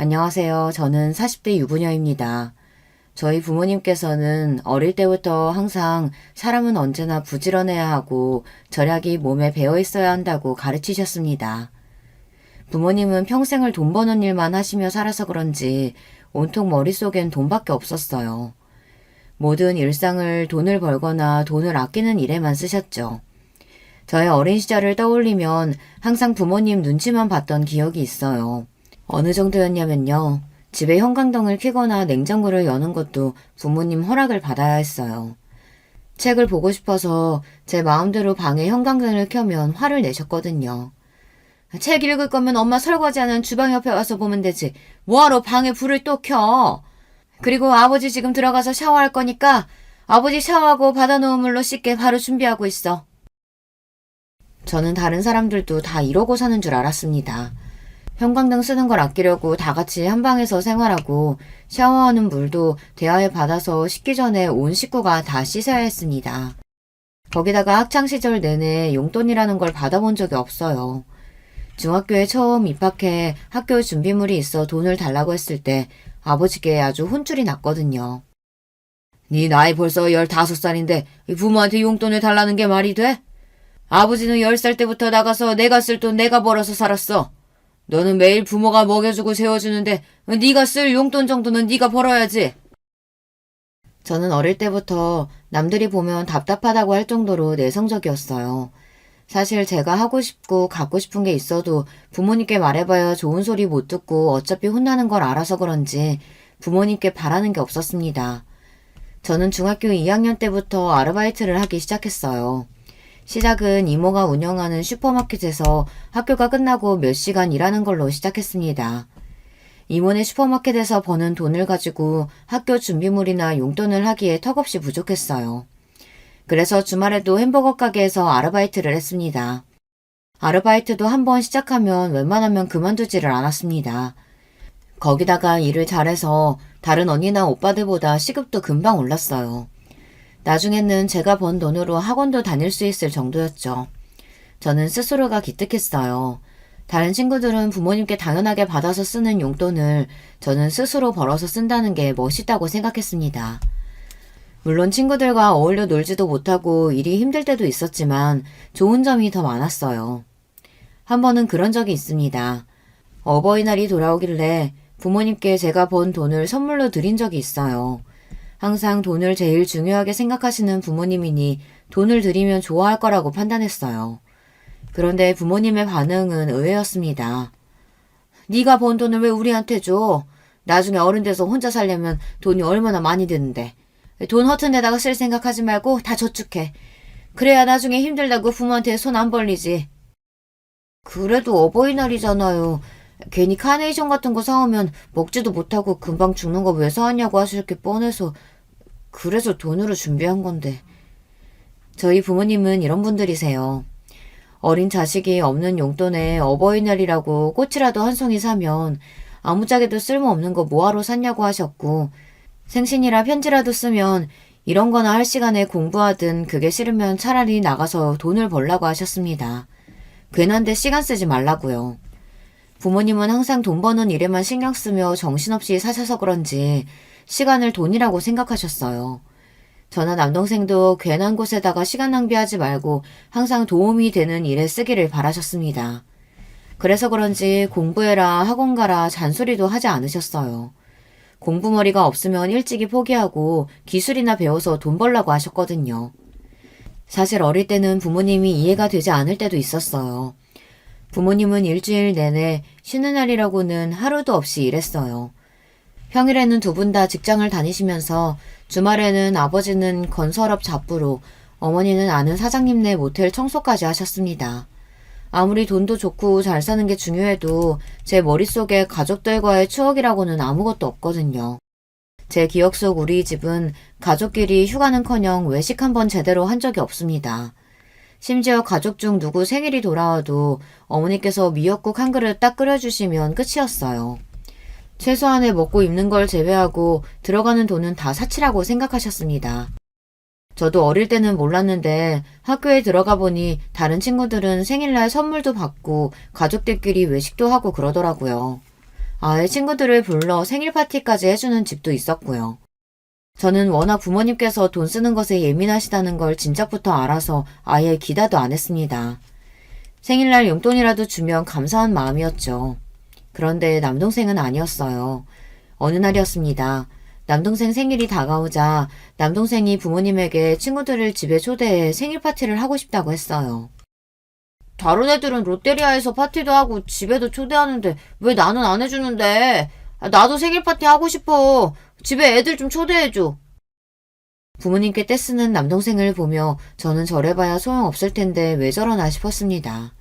안녕하세요. 저는 40대 유부녀입니다. 저희 부모님께서는 어릴 때부터 항상 사람은 언제나 부지런해야 하고 절약이 몸에 배어 있어야 한다고 가르치셨습니다. 부모님은 평생을 돈 버는 일만 하시며 살아서 그런지 온통 머릿속엔 돈밖에 없었어요. 모든 일상을 돈을 벌거나 돈을 아끼는 일에만 쓰셨죠. 저의 어린 시절을 떠올리면 항상 부모님 눈치만 봤던 기억이 있어요. 어느 정도였냐면요. 집에 형광등을 켜거나 냉장고를 여는 것도 부모님 허락을 받아야 했어요. 책을 보고 싶어서 제 마음대로 방에 형광등을 켜면 화를 내셨거든요. 책 읽을 거면 엄마 설거지하는 주방 옆에 와서 보면 되지. 뭐하러 방에 불을 또 켜? 그리고 아버지 지금 들어가서 샤워할 거니까 아버지 샤워하고 받아놓은 물로 씻게 바로 준비하고 있어. 저는 다른 사람들도 다 이러고 사는 줄 알았습니다. 형광등 쓰는 걸 아끼려고 다 같이 한 방에서 생활하고 샤워하는 물도 대야에 받아서 씻기 전에 온 식구가 다 씻어야 했습니다. 거기다가 학창시절 내내 용돈이라는 걸 받아본 적이 없어요. 중학교에 처음 입학해 학교 준비물이 있어 돈을 달라고 했을 때 아버지께 아주 혼쭐이 났거든요. 네 나이 벌써 15살인데 부모한테 용돈을 달라는 게 말이 돼? 아버지는 10살 때부터 나가서 내가 쓸 돈 내가 벌어서 살았어. 너는 매일 부모가 먹여주고 재워주는데 네가 쓸 용돈 정도는 네가 벌어야지. 저는 어릴 때부터 남들이 보면 답답하다고 할 정도로 내성적이었어요. 사실 제가 하고 싶고 갖고 싶은 게 있어도 부모님께 말해봐야 좋은 소리 못 듣고 어차피 혼나는 걸 알아서 그런지 부모님께 바라는 게 없었습니다. 저는 중학교 2학년 때부터 아르바이트를 하기 시작했어요. 시작은 이모가 운영하는 슈퍼마켓에서 학교가 끝나고 몇 시간 일하는 걸로 시작했습니다. 이모네 슈퍼마켓에서 버는 돈을 가지고 학교 준비물이나 용돈을 하기에 턱없이 부족했어요. 그래서 주말에도 햄버거 가게에서 아르바이트를 했습니다. 아르바이트도 한번 시작하면 웬만하면 그만두지를 않았습니다. 거기다가 일을 잘해서 다른 언니나 오빠들보다 시급도 금방 올랐어요. 나중에는 제가 번 돈으로 학원도 다닐 수 있을 정도였죠. 저는 스스로가 기특했어요. 다른 친구들은 부모님께 당연하게 받아서 쓰는 용돈을 저는 스스로 벌어서 쓴다는 게 멋있다고 생각했습니다. 물론 친구들과 어울려 놀지도 못하고 일이 힘들 때도 있었지만 좋은 점이 더 많았어요. 한 번은 그런 적이 있습니다. 어버이날이 돌아오길래 부모님께 제가 번 돈을 선물로 드린 적이 있어요. 항상 돈을 제일 중요하게 생각하시는 부모님이니 돈을 드리면 좋아할 거라고 판단했어요. 그런데 부모님의 반응은 의외였습니다. 네가 번 돈을 왜 우리한테 줘? 나중에 어른 돼서 혼자 살려면 돈이 얼마나 많이 드는데. 돈 허튼 데다가 쓸 생각하지 말고 다 저축해. 그래야 나중에 힘들다고 부모한테 손 안 벌리지. 그래도 어버이날이잖아요. 괜히 카네이션 같은 거 사오면 먹지도 못하고 금방 죽는 거 왜 사왔냐고 하실 게 뻔해서 그래서 돈으로 준비한 건데. 저희 부모님은 이런 분들이세요. 어린 자식이 없는 용돈에 어버이날이라고 꽃이라도 한 송이 사면 아무짝에도 쓸모없는 거 뭐하러 샀냐고 하셨고, 생신이라 편지라도 쓰면 이런 거나 할 시간에 공부하든 그게 싫으면 차라리 나가서 돈을 벌라고 하셨습니다. 괜한데 시간 쓰지 말라고요. 부모님은 항상 돈 버는 일에만 신경 쓰며 정신없이 사셔서 그런지 시간을 돈이라고 생각하셨어요. 저나 남동생도 괜한 곳에다가 시간 낭비하지 말고 항상 도움이 되는 일에 쓰기를 바라셨습니다. 그래서 그런지 공부해라 학원 가라 잔소리도 하지 않으셨어요. 공부머리가 없으면 일찍이 포기하고 기술이나 배워서 돈 벌라고 하셨거든요. 사실 어릴 때는 부모님이 이해가 되지 않을 때도 있었어요. 부모님은 일주일 내내 쉬는 날이라고는 하루도 없이 일했어요. 평일에는 두 분 다 직장을 다니시면서 주말에는 아버지는 건설업 잡부로 어머니는 아는 사장님네 모텔 청소까지 하셨습니다. 아무리 돈도 좋고 잘 사는 게 중요해도 제 머릿속에 가족들과의 추억이라고는 아무것도 없거든요. 제 기억 속 우리 집은 가족끼리 휴가는커녕 외식 한번 제대로 한 적이 없습니다. 심지어 가족 중 누구 생일이 돌아와도 어머니께서 미역국 한 그릇 딱 끓여주시면 끝이었어요. 최소한의 먹고 입는 걸 제외하고 들어가는 돈은 다 사치라고 생각하셨습니다. 저도 어릴 때는 몰랐는데 학교에 들어가 보니 다른 친구들은 생일날 선물도 받고 가족들끼리 외식도 하고 그러더라고요. 아예 친구들을 불러 생일 파티까지 해주는 집도 있었고요. 저는 워낙 부모님께서 돈 쓰는 것에 예민하시다는 걸 진작부터 알아서 아예 기대도 안 했습니다. 생일날 용돈이라도 주면 감사한 마음이었죠. 그런데 남동생은 아니었어요. 어느 날이었습니다. 남동생 생일이 다가오자 남동생이 부모님에게 친구들을 집에 초대해 생일 파티를 하고 싶다고 했어요. 다른 애들은 롯데리아에서 파티도 하고 집에도 초대하는데 왜 나는 안 해주는데? 나도 생일 파티 하고 싶어. 집에 애들 좀 초대해줘. 부모님께 떼쓰는 남동생을 보며 저는 저래봐야 소용없을 텐데 왜 저러나 싶었습니다.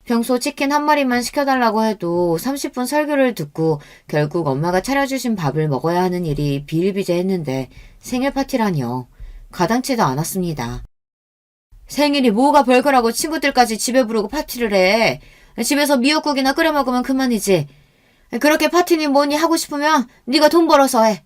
평소 치킨 한 마리만 시켜달라고 해도 30분 설교를 듣고 결국 엄마가 차려주신 밥을 먹어야 하는 일이 비일비재했는데 생일 파티라니요. 가당치도 않았습니다. 생일이 뭐가 별거라고 친구들까지 집에 부르고 파티를 해. 집에서 미역국이나 끓여 먹으면 그만이지. 그렇게 파티니 뭐니 하고 싶으면 네가 돈 벌어서 해.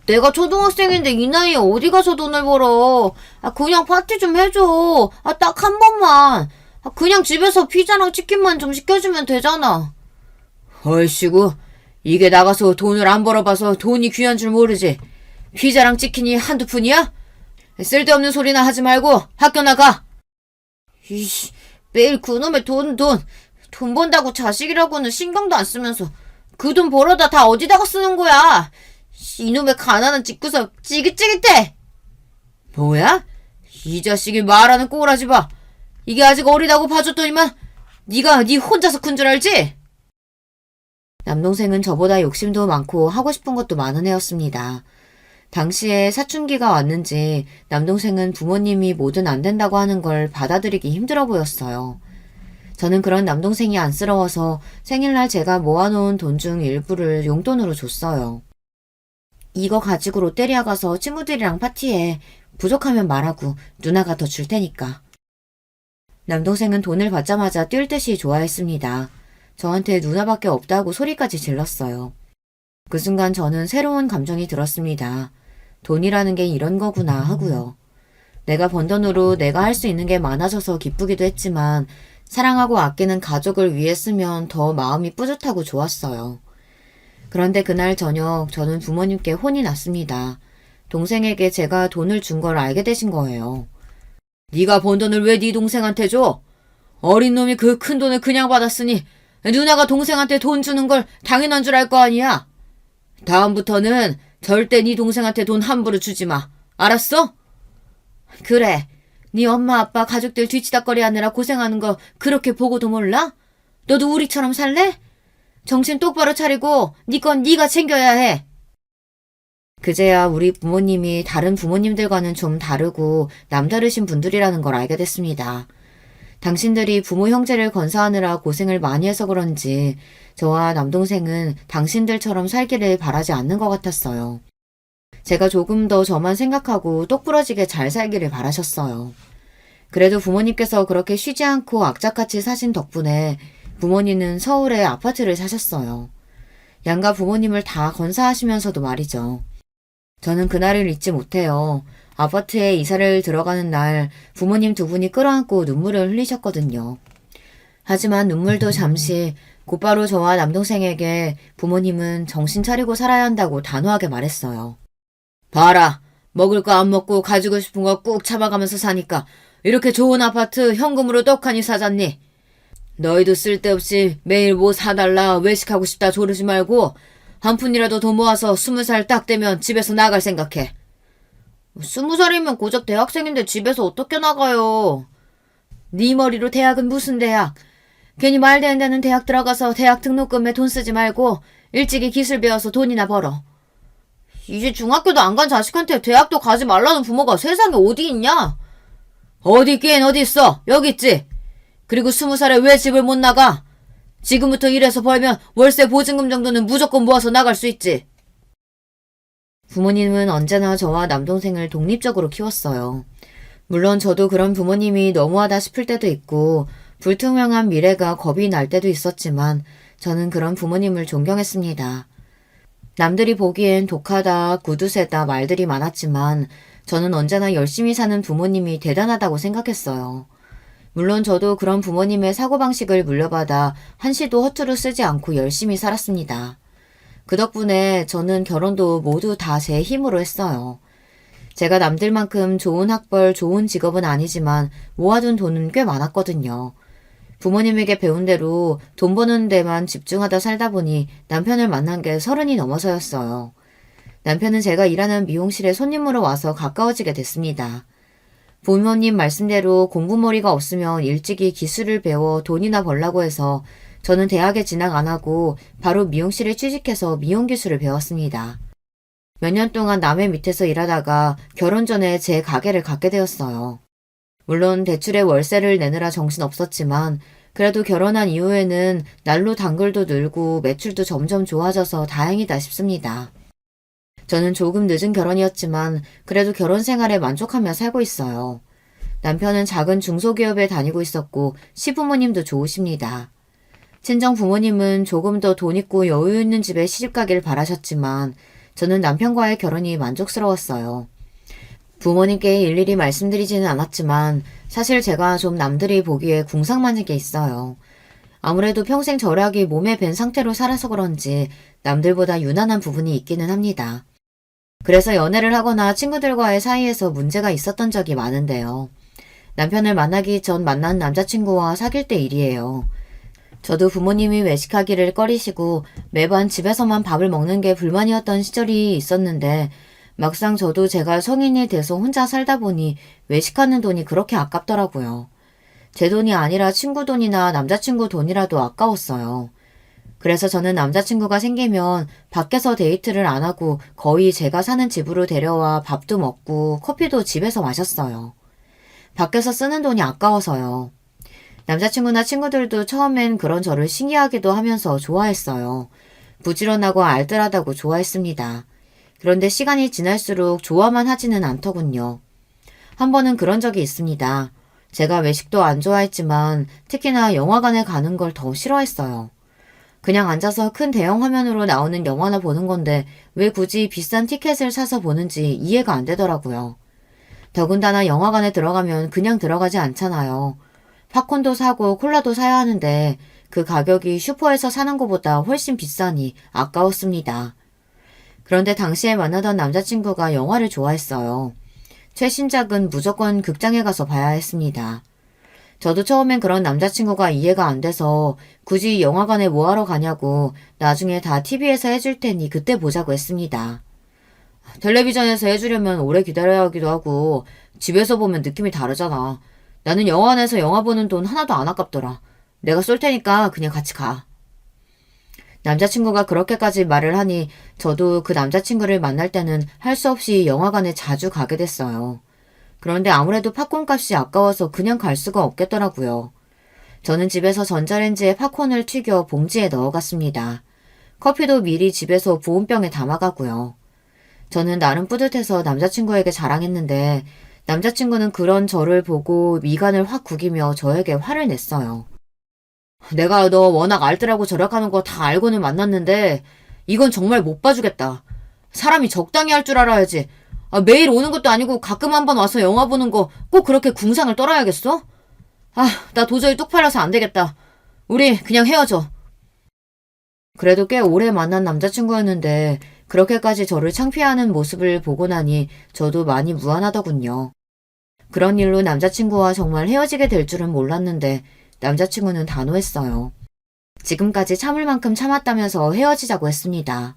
내가 초등학생인데 이 나이에 어디 가서 돈을 벌어. 그냥 파티 좀 해줘. 딱 한 번만. 그냥 집에서 피자랑 치킨만 좀 시켜주면 되잖아. 얼씨구, 이게 나가서 돈을 안 벌어봐서 돈이 귀한 줄 모르지. 피자랑 치킨이 한두 푼이야? 쓸데없는 소리나 하지 말고 학교 나가. 이씨, 매일 그놈의 돈 번다고 자식이라고는 신경도 안 쓰면서 그 돈 벌어다 다 어디다가 쓰는 거야. 이놈의 가난한 집구석 찌깃찌깃해. 뭐야? 이 자식이 말하는 꼬라지 봐. 이게 아직 어리다고 봐줬더니만 네가 네 혼자서 큰 줄 알지? 남동생은 저보다 욕심도 많고 하고 싶은 것도 많은 애였습니다. 당시에 사춘기가 왔는지 남동생은 부모님이 뭐든 안 된다고 하는 걸 받아들이기 힘들어 보였어요. 저는 그런 남동생이 안쓰러워서 생일날 제가 모아놓은 돈 중 일부를 용돈으로 줬어요. 이거 가지고 롯데리아 가서 친구들이랑 파티해. 부족하면 말하고 누나가 더 줄 테니까. 남동생은 돈을 받자마자 뛸 듯이 좋아했습니다. 저한테 누나밖에 없다고 소리까지 질렀어요. 그 순간 저는 새로운 감정이 들었습니다. 돈이라는 게 이런 거구나 하고요. 내가 번 돈으로 내가 할 수 있는 게 많아져서 기쁘기도 했지만 사랑하고 아끼는 가족을 위해 쓰면 더 마음이 뿌듯하고 좋았어요. 그런데 그날 저녁 저는 부모님께 혼이 났습니다. 동생에게 제가 돈을 준 걸 알게 되신 거예요. 네가 번 돈을 왜 네 동생한테 줘? 어린 놈이 그 큰 돈을 그냥 받았으니 누나가 동생한테 돈 주는 걸 당연한 줄 알 거 아니야? 다음부터는 절대 네 동생한테 돈 함부로 주지 마. 알았어? 그래. 네 엄마 아빠 가족들 뒤치다꺼리 하느라 고생하는 거 그렇게 보고도 몰라? 너도 우리처럼 살래? 정신 똑바로 차리고 네 건 네가 챙겨야 해. 그제야 우리 부모님이 다른 부모님들과는 좀 다르고 남다르신 분들이라는 걸 알게 됐습니다. 당신들이 부모 형제를 건사하느라 고생을 많이 해서 그런지 저와 남동생은 당신들처럼 살기를 바라지 않는 것 같았어요. 제가 조금 더 저만 생각하고 똑부러지게 잘 살기를 바라셨어요. 그래도 부모님께서 그렇게 쉬지 않고 악착같이 사신 덕분에 부모님은 서울에 아파트를 사셨어요. 양가 부모님을 다 건사하시면서도 말이죠. 저는 그날을 잊지 못해요. 아파트에 이사를 들어가는 날 부모님 두 분이 끌어안고 눈물을 흘리셨거든요. 하지만 눈물도 잠시 곧바로 저와 남동생에게 부모님은 정신 차리고 살아야 한다고 단호하게 말했어요. 봐라, 먹을 거 안 먹고 가지고 싶은 거 꾹 참아가면서 사니까 이렇게 좋은 아파트 현금으로 떡하니 사잖니. 너희도 쓸데없이 매일 뭐 사달라 외식하고 싶다 조르지 말고 한 푼이라도 더 모아서 20살 딱 되면 집에서 나갈 생각해. 20살이면 고작 대학생인데 집에서 어떻게 나가요? 네 머리로 대학은 무슨 대학? 괜히 말도 안 되는 대학 들어가서 대학 등록금에 돈 쓰지 말고 일찍이 기술 배워서 돈이나 벌어. 이제 중학교도 안 간 자식한테 대학도 가지 말라는 부모가 세상에 어디 있냐? 어디 있긴 어디 있어. 여기 있지. 그리고 20살에 왜 집을 못 나가? 지금부터 일해서 벌면 월세 보증금 정도는 무조건 모아서 나갈 수 있지. 부모님은 언제나 저와 남동생을 독립적으로 키웠어요. 물론 저도 그런 부모님이 너무하다 싶을 때도 있고 불투명한 미래가 겁이 날 때도 있었지만 저는 그런 부모님을 존경했습니다. 남들이 보기엔 독하다, 구두쇠다 말들이 많았지만 저는 언제나 열심히 사는 부모님이 대단하다고 생각했어요. 물론 저도 그런 부모님의 사고방식을 물려받아 한시도 허투루 쓰지 않고 열심히 살았습니다. 그 덕분에 저는 결혼도 모두 다 제 힘으로 했어요. 제가 남들만큼 좋은 학벌, 좋은 직업은 아니지만 모아둔 돈은 꽤 많았거든요. 부모님에게 배운 대로 돈 버는 데만 집중하다 살다 보니 남편을 만난 게 30이 넘어서였어요. 남편은 제가 일하는 미용실에 손님으로 와서 가까워지게 됐습니다. 부모님 말씀대로 공부머리가 없으면 일찍이 기술을 배워 돈이나 벌라고 해서 저는 대학에 진학 안 하고 바로 미용실에 취직해서 미용 기술을 배웠습니다. 몇 년 동안 남의 밑에서 일하다가 결혼 전에 제 가게를 갖게 되었어요. 물론 대출에 월세를 내느라 정신없었지만 그래도 결혼한 이후에는 날로 단골도 늘고 매출도 점점 좋아져서 다행이다 싶습니다. 저는 조금 늦은 결혼이었지만 그래도 결혼 생활에 만족하며 살고 있어요. 남편은 작은 중소기업에 다니고 있었고 시부모님도 좋으십니다. 친정 부모님은 조금 더 돈 있고 여유 있는 집에 시집가길 바라셨지만 저는 남편과의 결혼이 만족스러웠어요. 부모님께 일일이 말씀드리지는 않았지만 사실 제가 좀 남들이 보기에 궁상맞은 게 있어요. 아무래도 평생 절약이 몸에 밴 상태로 살아서 그런지 남들보다 유난한 부분이 있기는 합니다. 그래서 연애를 하거나 친구들과의 사이에서 문제가 있었던 적이 많은데요. 남편을 만나기 전 만난 남자친구와 사귈 때 일이에요. 저도 부모님이 외식하기를 꺼리시고 매번 집에서만 밥을 먹는 게 불만이었던 시절이 있었는데 막상 저도 제가 성인이 돼서 혼자 살다 보니 외식하는 돈이 그렇게 아깝더라고요. 제 돈이 아니라 친구 돈이나 남자친구 돈이라도 아까웠어요. 그래서 저는 남자친구가 생기면 밖에서 데이트를 안 하고 거의 제가 사는 집으로 데려와 밥도 먹고 커피도 집에서 마셨어요. 밖에서 쓰는 돈이 아까워서요. 남자친구나 친구들도 처음엔 그런 저를 신기하기도 하면서 좋아했어요. 부지런하고 알뜰하다고 좋아했습니다. 그런데 시간이 지날수록 좋아만 하지는 않더군요. 한 번은 그런 적이 있습니다. 제가 외식도 안 좋아했지만 특히나 영화관에 가는 걸 더 싫어했어요. 그냥 앉아서 큰 대형 화면으로 나오는 영화나 보는 건데 왜 굳이 비싼 티켓을 사서 보는지 이해가 안 되더라고요. 더군다나 영화관에 들어가면 그냥 들어가지 않잖아요. 팝콘도 사고 콜라도 사야 하는데 그 가격이 슈퍼에서 사는 것보다 훨씬 비싸니 아까웠습니다. 그런데 당시에 만나던 남자친구가 영화를 좋아했어요. 최신작은 무조건 극장에 가서 봐야 했습니다. 저도 처음엔 그런 남자친구가 이해가 안 돼서 굳이 영화관에 뭐하러 가냐고 나중에 다 TV에서 해줄 테니 그때 보자고 했습니다. 텔레비전에서 해주려면 오래 기다려야 하기도 하고 집에서 보면 느낌이 다르잖아. 나는 영화관에서 영화 보는 돈 하나도 안 아깝더라. 내가 쏠 테니까 그냥 같이 가. 남자친구가 그렇게까지 말을 하니 저도 그 남자친구를 만날 때는 할 수 없이 영화관에 자주 가게 됐어요. 그런데 아무래도 팝콘 값이 아까워서 그냥 갈 수가 없겠더라고요. 저는 집에서 전자레인지에 팝콘을 튀겨 봉지에 넣어갔습니다. 커피도 미리 집에서 보온병에 담아가고요. 저는 나름 뿌듯해서 남자친구에게 자랑했는데 남자친구는 그런 저를 보고 미간을 확 구기며 저에게 화를 냈어요. 내가 너 워낙 알뜰하고 절약하는 거 다 알고는 만났는데 이건 정말 못 봐주겠다. 사람이 적당히 할 줄 알아야지. 매일 오는 것도 아니고 가끔 한번 와서 영화 보는 거 꼭 그렇게 궁상을 떨어야겠어? 나 도저히 쪽팔려서 안 되겠다. 우리 그냥 헤어져. 그래도 꽤 오래 만난 남자친구였는데 그렇게까지 저를 창피해하는 모습을 보고 나니 저도 많이 무안하더군요. 그런 일로 남자친구와 정말 헤어지게 될 줄은 몰랐는데 남자친구는 단호했어요. 지금까지 참을 만큼 참았다면서 헤어지자고 했습니다.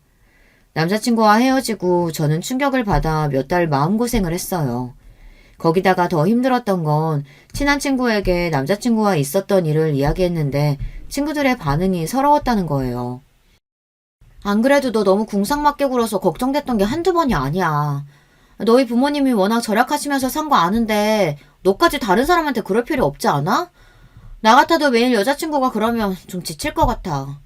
남자친구와 헤어지고 저는 충격을 받아 몇 달 마음고생을 했어요. 거기다가 더 힘들었던 건 친한 친구에게 남자친구와 있었던 일을 이야기했는데 친구들의 반응이 서러웠다는 거예요. 안 그래도 너 너무 궁상맞게 굴어서 걱정됐던 게 한두 번이 아니야. 너희 부모님이 워낙 절약하시면서 산 거 아는데 너까지 다른 사람한테 그럴 필요 없지 않아? 나 같아도 매일 여자친구가 그러면 좀 지칠 것 같아.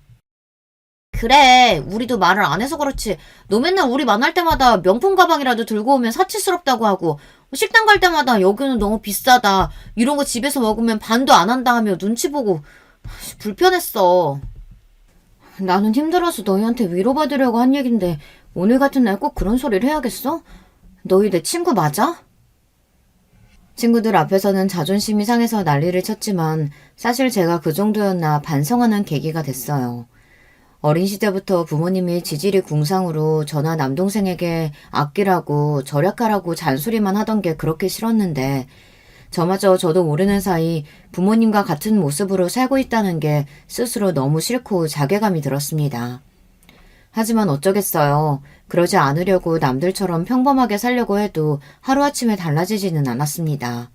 그래, 우리도 말을 안 해서 그렇지. 너 맨날 우리 만날 때마다 명품 가방이라도 들고 오면 사치스럽다고 하고 식당 갈 때마다 여기는 너무 비싸다. 이런 거 집에서 먹으면 반도 안 한다 하며 눈치 보고 불편했어. 나는 힘들어서 너희한테 위로받으려고 한 얘긴데 오늘 같은 날 꼭 그런 소리를 해야겠어? 너희 내 친구 맞아? 친구들 앞에서는 자존심이 상해서 난리를 쳤지만 사실 제가 그 정도였나 반성하는 계기가 됐어요. 어린 시절부터 부모님이 지질이 궁상으로 저나 남동생에게 아끼라고 절약하라고 잔소리만 하던 게 그렇게 싫었는데 저마저 저도 모르는 사이 부모님과 같은 모습으로 살고 있다는 게 스스로 너무 싫고 자괴감이 들었습니다. 하지만 어쩌겠어요. 그러지 않으려고 남들처럼 평범하게 살려고 해도 하루아침에 달라지지는 않았습니다.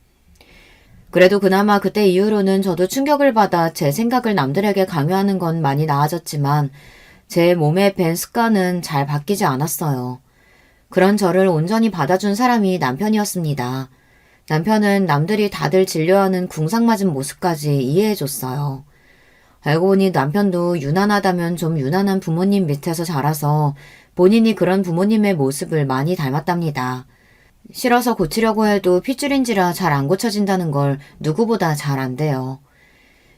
그래도 그나마 그때 이후로는 저도 충격을 받아 제 생각을 남들에게 강요하는 건 많이 나아졌지만 제 몸에 밴 습관은 잘 바뀌지 않았어요. 그런 저를 온전히 받아준 사람이 남편이었습니다. 남편은 남들이 다들 진료하는 궁상맞은 모습까지 이해해줬어요. 알고 보니 남편도 유난하다면 좀 유난한 부모님 밑에서 자라서 본인이 그런 부모님의 모습을 많이 닮았답니다. 싫어서 고치려고 해도 핏줄인지라 잘 안 고쳐진다는 걸 누구보다 잘 안돼요.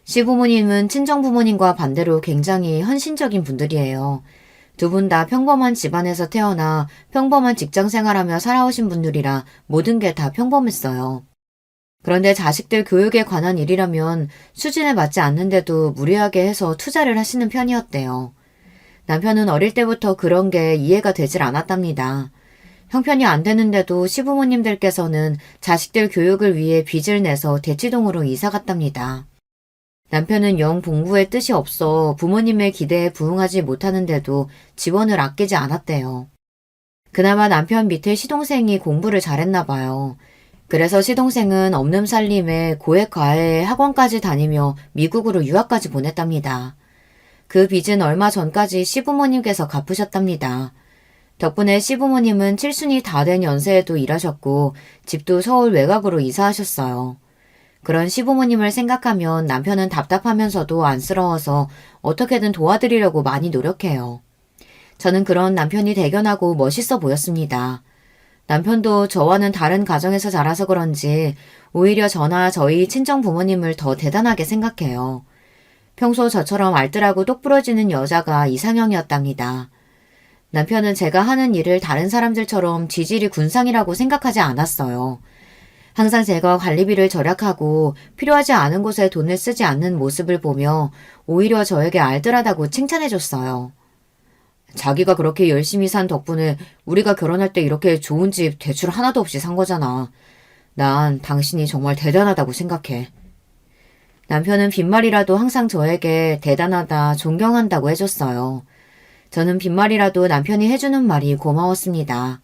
시부모님은 친정부모님과 반대로 굉장히 헌신적인 분들이에요. 두 분 다 평범한 집안에서 태어나 평범한 직장 생활하며 살아오신 분들이라 모든 게 다 평범했어요. 그런데 자식들 교육에 관한 일이라면 수준에 맞지 않는데도 무리하게 해서 투자를 하시는 편이었대요. 남편은 어릴 때부터 그런 게 이해가 되질 않았답니다. 형편이 안 되는데도 시부모님들께서는 자식들 교육을 위해 빚을 내서 대치동으로 이사 갔답니다. 남편은 영 공부에 뜻이 없어 부모님의 기대에 부응하지 못하는데도 지원을 아끼지 않았대요. 그나마 남편 밑에 시동생이 공부를 잘했나 봐요. 그래서 시동생은 없는 살림에 고액 과외 학원까지 다니며 미국으로 유학까지 보냈답니다. 그 빚은 얼마 전까지 시부모님께서 갚으셨답니다. 덕분에 시부모님은 칠순이 다 된 연세에도 일하셨고 집도 서울 외곽으로 이사하셨어요. 그런 시부모님을 생각하면 남편은 답답하면서도 안쓰러워서 어떻게든 도와드리려고 많이 노력해요. 저는 그런 남편이 대견하고 멋있어 보였습니다. 남편도 저와는 다른 가정에서 자라서 그런지 오히려 저나 저희 친정 부모님을 더 대단하게 생각해요. 평소 저처럼 알뜰하고 똑부러지는 여자가 이상형이었답니다. 남편은 제가 하는 일을 다른 사람들처럼 지질이 군상이라고 생각하지 않았어요. 항상 제가 관리비를 절약하고 필요하지 않은 곳에 돈을 쓰지 않는 모습을 보며 오히려 저에게 알뜰하다고 칭찬해줬어요. 자기가 그렇게 열심히 산 덕분에 우리가 결혼할 때 이렇게 좋은 집 대출 하나도 없이 산 거잖아. 난 당신이 정말 대단하다고 생각해. 남편은 빈말이라도 항상 저에게 대단하다, 존경한다고 해줬어요. 저는 빈말이라도 남편이 해주는 말이 고마웠습니다.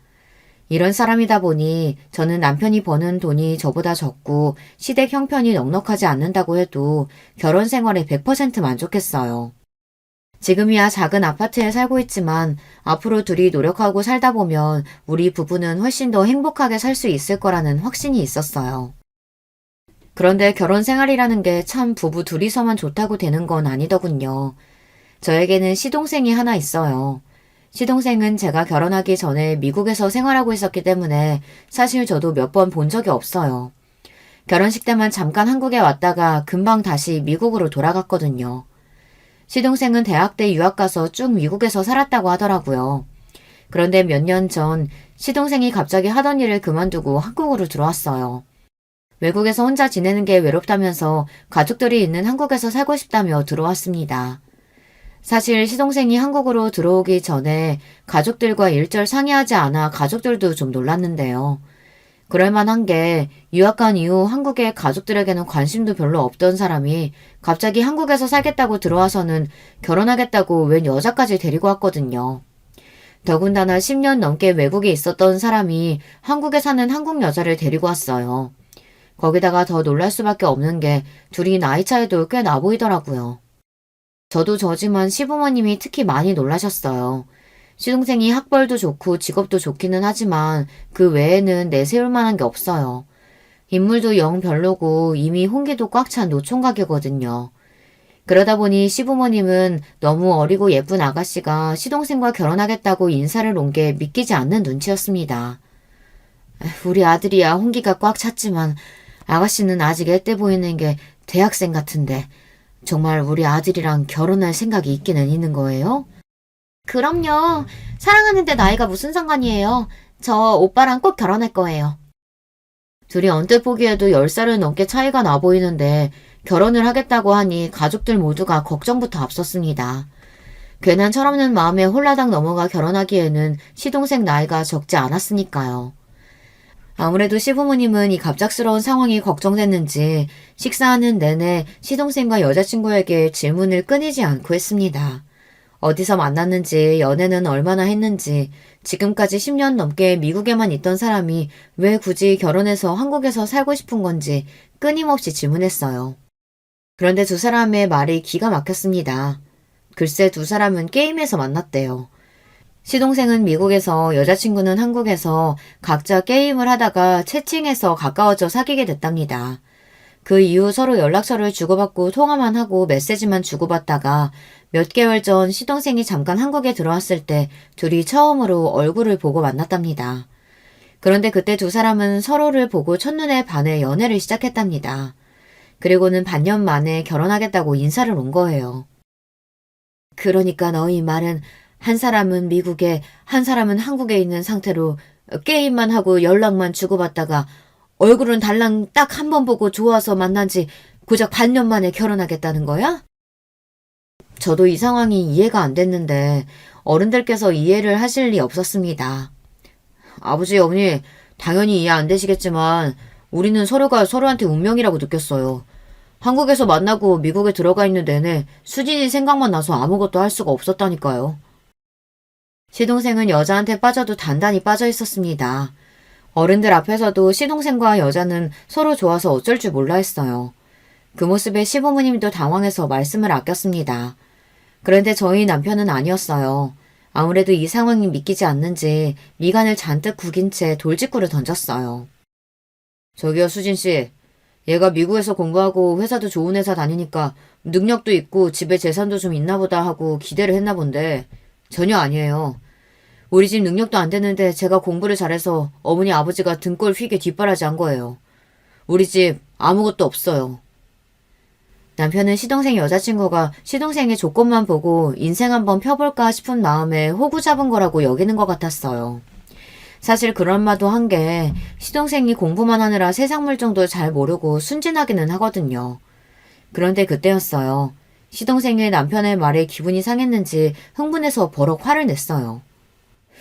이런 사람이다 보니 저는 남편이 버는 돈이 저보다 적고 시댁 형편이 넉넉하지 않는다고 해도 결혼 생활에 100% 만족했어요. 지금이야 작은 아파트에 살고 있지만 앞으로 둘이 노력하고 살다 보면 우리 부부는 훨씬 더 행복하게 살 수 있을 거라는 확신이 있었어요. 그런데 결혼 생활이라는 게 참 부부 둘이서만 좋다고 되는 건 아니더군요. 저에게는 시동생이 하나 있어요. 시동생은 제가 결혼하기 전에 미국에서 생활하고 있었기 때문에 사실 저도 몇 번 본 적이 없어요. 결혼식 때만 잠깐 한국에 왔다가 금방 다시 미국으로 돌아갔거든요. 시동생은 대학 때 유학 가서 쭉 미국에서 살았다고 하더라고요. 그런데 몇 년 전 시동생이 갑자기 하던 일을 그만두고 한국으로 들어왔어요. 외국에서 혼자 지내는 게 외롭다면서 가족들이 있는 한국에서 살고 싶다며 들어왔습니다. 사실 시동생이 한국으로 들어오기 전에 가족들과 일절 상의하지 않아 가족들도 좀 놀랐는데요. 그럴만한 게 유학 간 이후 한국의 가족들에게는 관심도 별로 없던 사람이 갑자기 한국에서 살겠다고 들어와서는 결혼하겠다고 웬 여자까지 데리고 왔거든요. 더군다나 10년 넘게 외국에 있었던 사람이 한국에 사는 한국 여자를 데리고 왔어요. 거기다가 더 놀랄 수밖에 없는 게 둘이 나이 차이도 꽤 나 보이더라고요. 저도 저지만 시부모님이 특히 많이 놀라셨어요. 시동생이 학벌도 좋고 직업도 좋기는 하지만 그 외에는 내세울 만한 게 없어요. 인물도 영 별로고 이미 홍기도 꽉 찬 노총각이거든요. 그러다 보니 시부모님은 너무 어리고 예쁜 아가씨가 시동생과 결혼하겠다고 인사를 온 게 믿기지 않는 눈치였습니다. 우리 아들이야 홍기가 꽉 찼지만 아가씨는 아직 애때 보이는 게 대학생 같은데 정말 우리 아들이랑 결혼할 생각이 있기는 있는 거예요? 그럼요. 사랑하는데 나이가 무슨 상관이에요. 저 오빠랑 꼭 결혼할 거예요. 둘이 언뜻 보기에도 10살은 넘게 차이가 나 보이는데 결혼을 하겠다고 하니 가족들 모두가 걱정부터 앞섰습니다. 괜한 철없는 마음에 홀라당 넘어가 결혼하기에는 시동생 나이가 적지 않았으니까요. 아무래도 시부모님은 이 갑작스러운 상황이 걱정됐는지 식사하는 내내 시동생과 여자친구에게 질문을 끊이지 않고 했습니다. 어디서 만났는지, 연애는 얼마나 했는지, 지금까지 10년 넘게 미국에만 있던 사람이 왜 굳이 결혼해서 한국에서 살고 싶은 건지 끊임없이 질문했어요. 그런데 두 사람의 말이 기가 막혔습니다. 글쎄 두 사람은 게임에서 만났대요. 시동생은 미국에서, 여자친구는 한국에서 각자 게임을 하다가 채팅해서 가까워져 사귀게 됐답니다. 그 이후 서로 연락처를 주고받고 통화만 하고 메시지만 주고받다가 몇 개월 전 시동생이 잠깐 한국에 들어왔을 때 둘이 처음으로 얼굴을 보고 만났답니다. 그런데 그때 두 사람은 서로를 보고 첫눈에 반해 연애를 시작했답니다. 그리고는 반년 만에 결혼하겠다고 인사를 온 거예요. 그러니까 너희 말은 한 사람은 미국에, 한 사람은 한국에 있는 상태로 게임만 하고 연락만 주고받다가 얼굴은 달랑 딱 한 번 보고 좋아서 만난 지 고작 반년 만에 결혼하겠다는 거야? 저도 이 상황이 이해가 안 됐는데 어른들께서 이해를 하실 리 없었습니다. 아버지, 어머니, 당연히 이해 안 되시겠지만 우리는 서로가 서로한테 운명이라고 느꼈어요. 한국에서 만나고 미국에 들어가 있는 내내 수진이 생각만 나서 아무것도 할 수가 없었다니까요. 시동생은 여자한테 빠져도 단단히 빠져 있었습니다. 어른들 앞에서도 시동생과 여자는 서로 좋아서 어쩔 줄 몰라 했어요. 그 모습에 시부모님도 당황해서 말씀을 아꼈습니다. 그런데 저희 남편은 아니었어요. 아무래도 이 상황이 믿기지 않는지 미간을 잔뜩 구긴 채 돌직구를 던졌어요. 저기요, 수진씨. 얘가 미국에서 공부하고 회사도 좋은 회사 다니니까 능력도 있고 집에 재산도 좀 있나 보다 하고 기대를 했나 본데 전혀 아니에요. 우리 집 능력도 안 되는데 제가 공부를 잘해서 어머니 아버지가 등골 휘게 뒷바라지 한 거예요. 우리 집 아무것도 없어요. 남편은 시동생 여자친구가 시동생의 조건만 보고 인생 한번 펴볼까 싶은 마음에 호구 잡은 거라고 여기는 것 같았어요. 사실 그런 말도 한 게 시동생이 공부만 하느라 세상 물정도 잘 모르고 순진하기는 하거든요. 그런데 그때였어요. 시동생의 남편의 말에 기분이 상했는지 흥분해서 버럭 화를 냈어요.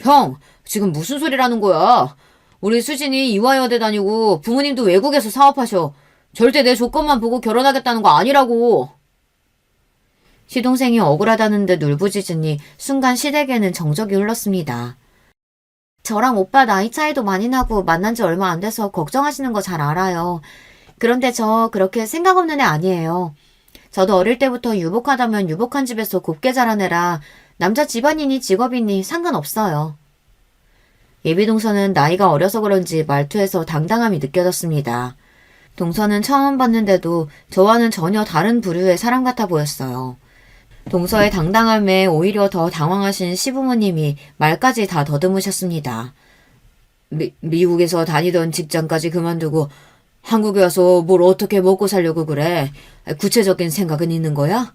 형, 지금 무슨 소리라는 거야? 우리 수진이 이화여대 다니고 부모님도 외국에서 사업하셔. 절대 내 조건만 보고 결혼하겠다는 거 아니라고. 시동생이 억울하다는 듯 울부짖으니 순간 시댁에는 정적이 흘렀습니다. 저랑 오빠 나이 차이도 많이 나고 만난 지 얼마 안 돼서 걱정하시는 거 잘 알아요. 그런데 저 그렇게 생각 없는 애 아니에요. 저도 어릴 때부터 유복하다면 유복한 집에서 곱게 자란 애라 남자 집안이니 직업이니 상관없어요. 예비동서는 나이가 어려서 그런지 말투에서 당당함이 느껴졌습니다. 동서는 처음 봤는데도 저와는 전혀 다른 부류의 사람 같아 보였어요. 동서의 당당함에 오히려 더 당황하신 시부모님이 말까지 다 더듬으셨습니다. 미국에서 다니던 직장까지 그만두고 한국에 와서 뭘 어떻게 먹고 살려고 그래? 구체적인 생각은 있는 거야?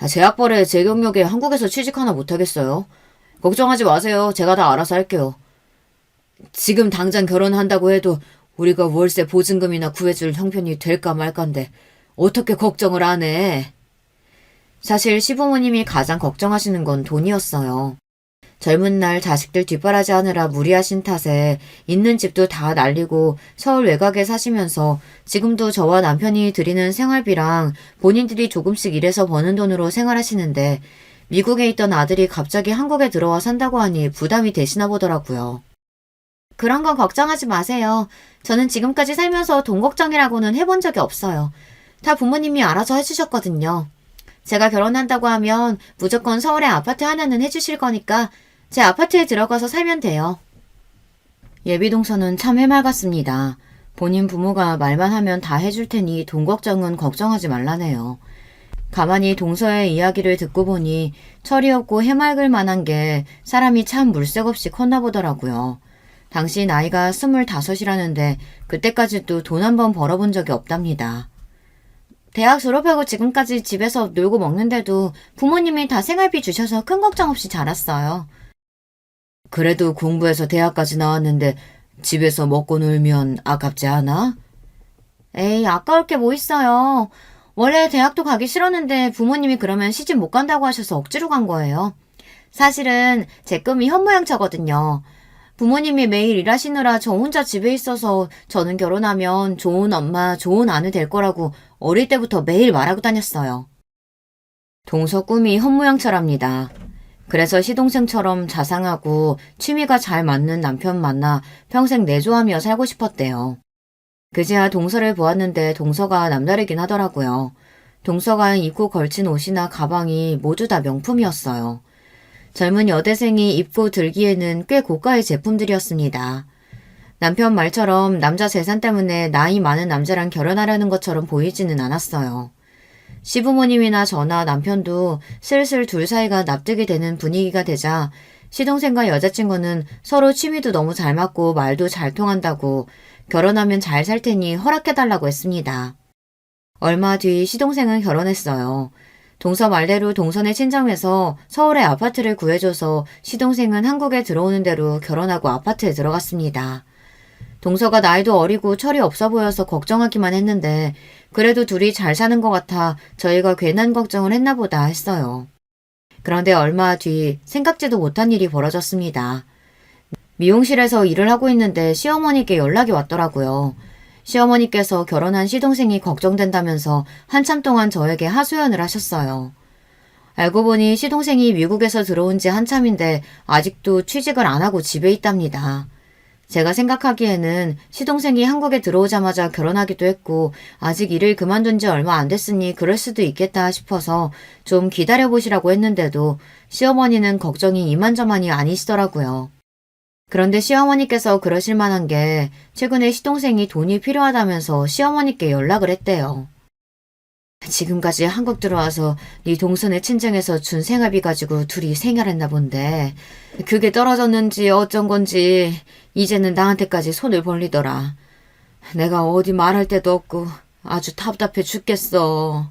제 학벌에 제 경력에 한국에서 취직 하나 못하겠어요. 걱정하지 마세요. 제가 다 알아서 할게요. 지금 당장 결혼한다고 해도 우리가 월세 보증금이나 구해줄 형편이 될까 말까인데 어떻게 걱정을 안 해? 사실 시부모님이 가장 걱정하시는 건 돈이었어요. 젊은 날 자식들 뒷바라지 하느라 무리하신 탓에 있는 집도 다 날리고 서울 외곽에 사시면서 지금도 저와 남편이 드리는 생활비랑 본인들이 조금씩 일해서 버는 돈으로 생활하시는데 미국에 있던 아들이 갑자기 한국에 들어와 산다고 하니 부담이 되시나 보더라고요. 그런 건 걱정하지 마세요. 저는 지금까지 살면서 돈 걱정이라고는 해본 적이 없어요. 다 부모님이 알아서 해주셨거든요. 제가 결혼한다고 하면 무조건 서울에 아파트 하나는 해주실 거니까 제 아파트에 들어가서 살면 돼요. 예비동서는 참 해맑았습니다. 본인 부모가 말만 하면 다 해줄 테니 돈 걱정은 걱정하지 말라네요. 가만히 동서의 이야기를 듣고 보니 철이 없고 해맑을 만한 게 사람이 참 물색 없이 컸나 보더라고요. 당시 나이가 25이라는데 그때까지도 돈 한 번 벌어본 적이 없답니다. 대학 졸업하고 지금까지 집에서 놀고 먹는데도 부모님이 다 생활비 주셔서 큰 걱정 없이 자랐어요. 그래도 공부해서 대학까지 나왔는데 집에서 먹고 놀면 아깝지 않아? 에이, 아까울 게 뭐 있어요. 원래 대학도 가기 싫었는데 부모님이 그러면 시집 못 간다고 하셔서 억지로 간 거예요. 사실은 제 꿈이 현모양처거든요. 부모님이 매일 일하시느라 저 혼자 집에 있어서 저는 결혼하면 좋은 엄마, 좋은 아내 될 거라고 어릴 때부터 매일 말하고 다녔어요. 동서 꿈이 현모양처랍니다. 그래서 시동생처럼 자상하고 취미가 잘 맞는 남편 만나 평생 내조하며 살고 싶었대요. 그제야 동서를 보았는데 동서가 남다르긴 하더라고요. 동서가 입고 걸친 옷이나 가방이 모두 다 명품이었어요. 젊은 여대생이 입고 들기에는 꽤 고가의 제품들이었습니다. 남편 말처럼 남자 재산 때문에 나이 많은 남자랑 결혼하려는 것처럼 보이지는 않았어요. 시부모님이나 저나 남편도 슬슬 둘 사이가 납득이 되는 분위기가 되자 시동생과 여자친구는 서로 취미도 너무 잘 맞고 말도 잘 통한다고 결혼하면 잘 살 테니 허락해달라고 했습니다. 얼마 뒤 시동생은 결혼했어요. 동서 말대로 동선의 친정에서 서울에 아파트를 구해줘서 시동생은 한국에 들어오는 대로 결혼하고 아파트에 들어갔습니다. 동서가 나이도 어리고 철이 없어 보여서 걱정하기만 했는데 그래도 둘이 잘 사는 것 같아 저희가 괜한 걱정을 했나 보다 했어요. 그런데 얼마 뒤 생각지도 못한 일이 벌어졌습니다. 미용실에서 일을 하고 있는데 시어머니께 연락이 왔더라고요. 시어머니께서 결혼한 시동생이 걱정된다면서 한참 동안 저에게 하소연을 하셨어요. 알고 보니 시동생이 미국에서 들어온 지 한참인데 아직도 취직을 안 하고 집에 있답니다. 제가 생각하기에는 시동생이 한국에 들어오자마자 결혼하기도 했고 아직 일을 그만둔 지 얼마 안 됐으니 그럴 수도 있겠다 싶어서 좀 기다려보시라고 했는데도 시어머니는 걱정이 이만저만이 아니시더라고요. 그런데 시어머니께서 그러실 만한 게 최근에 시동생이 돈이 필요하다면서 시어머니께 연락을 했대요. 지금까지 한국 들어와서 네 동선의 친정에서 준 생활비 가지고 둘이 생활했나 본데 그게 떨어졌는지 어쩐 건지 이제는 나한테까지 손을 벌리더라. 내가 어디 말할 데도 없고 아주 답답해 죽겠어.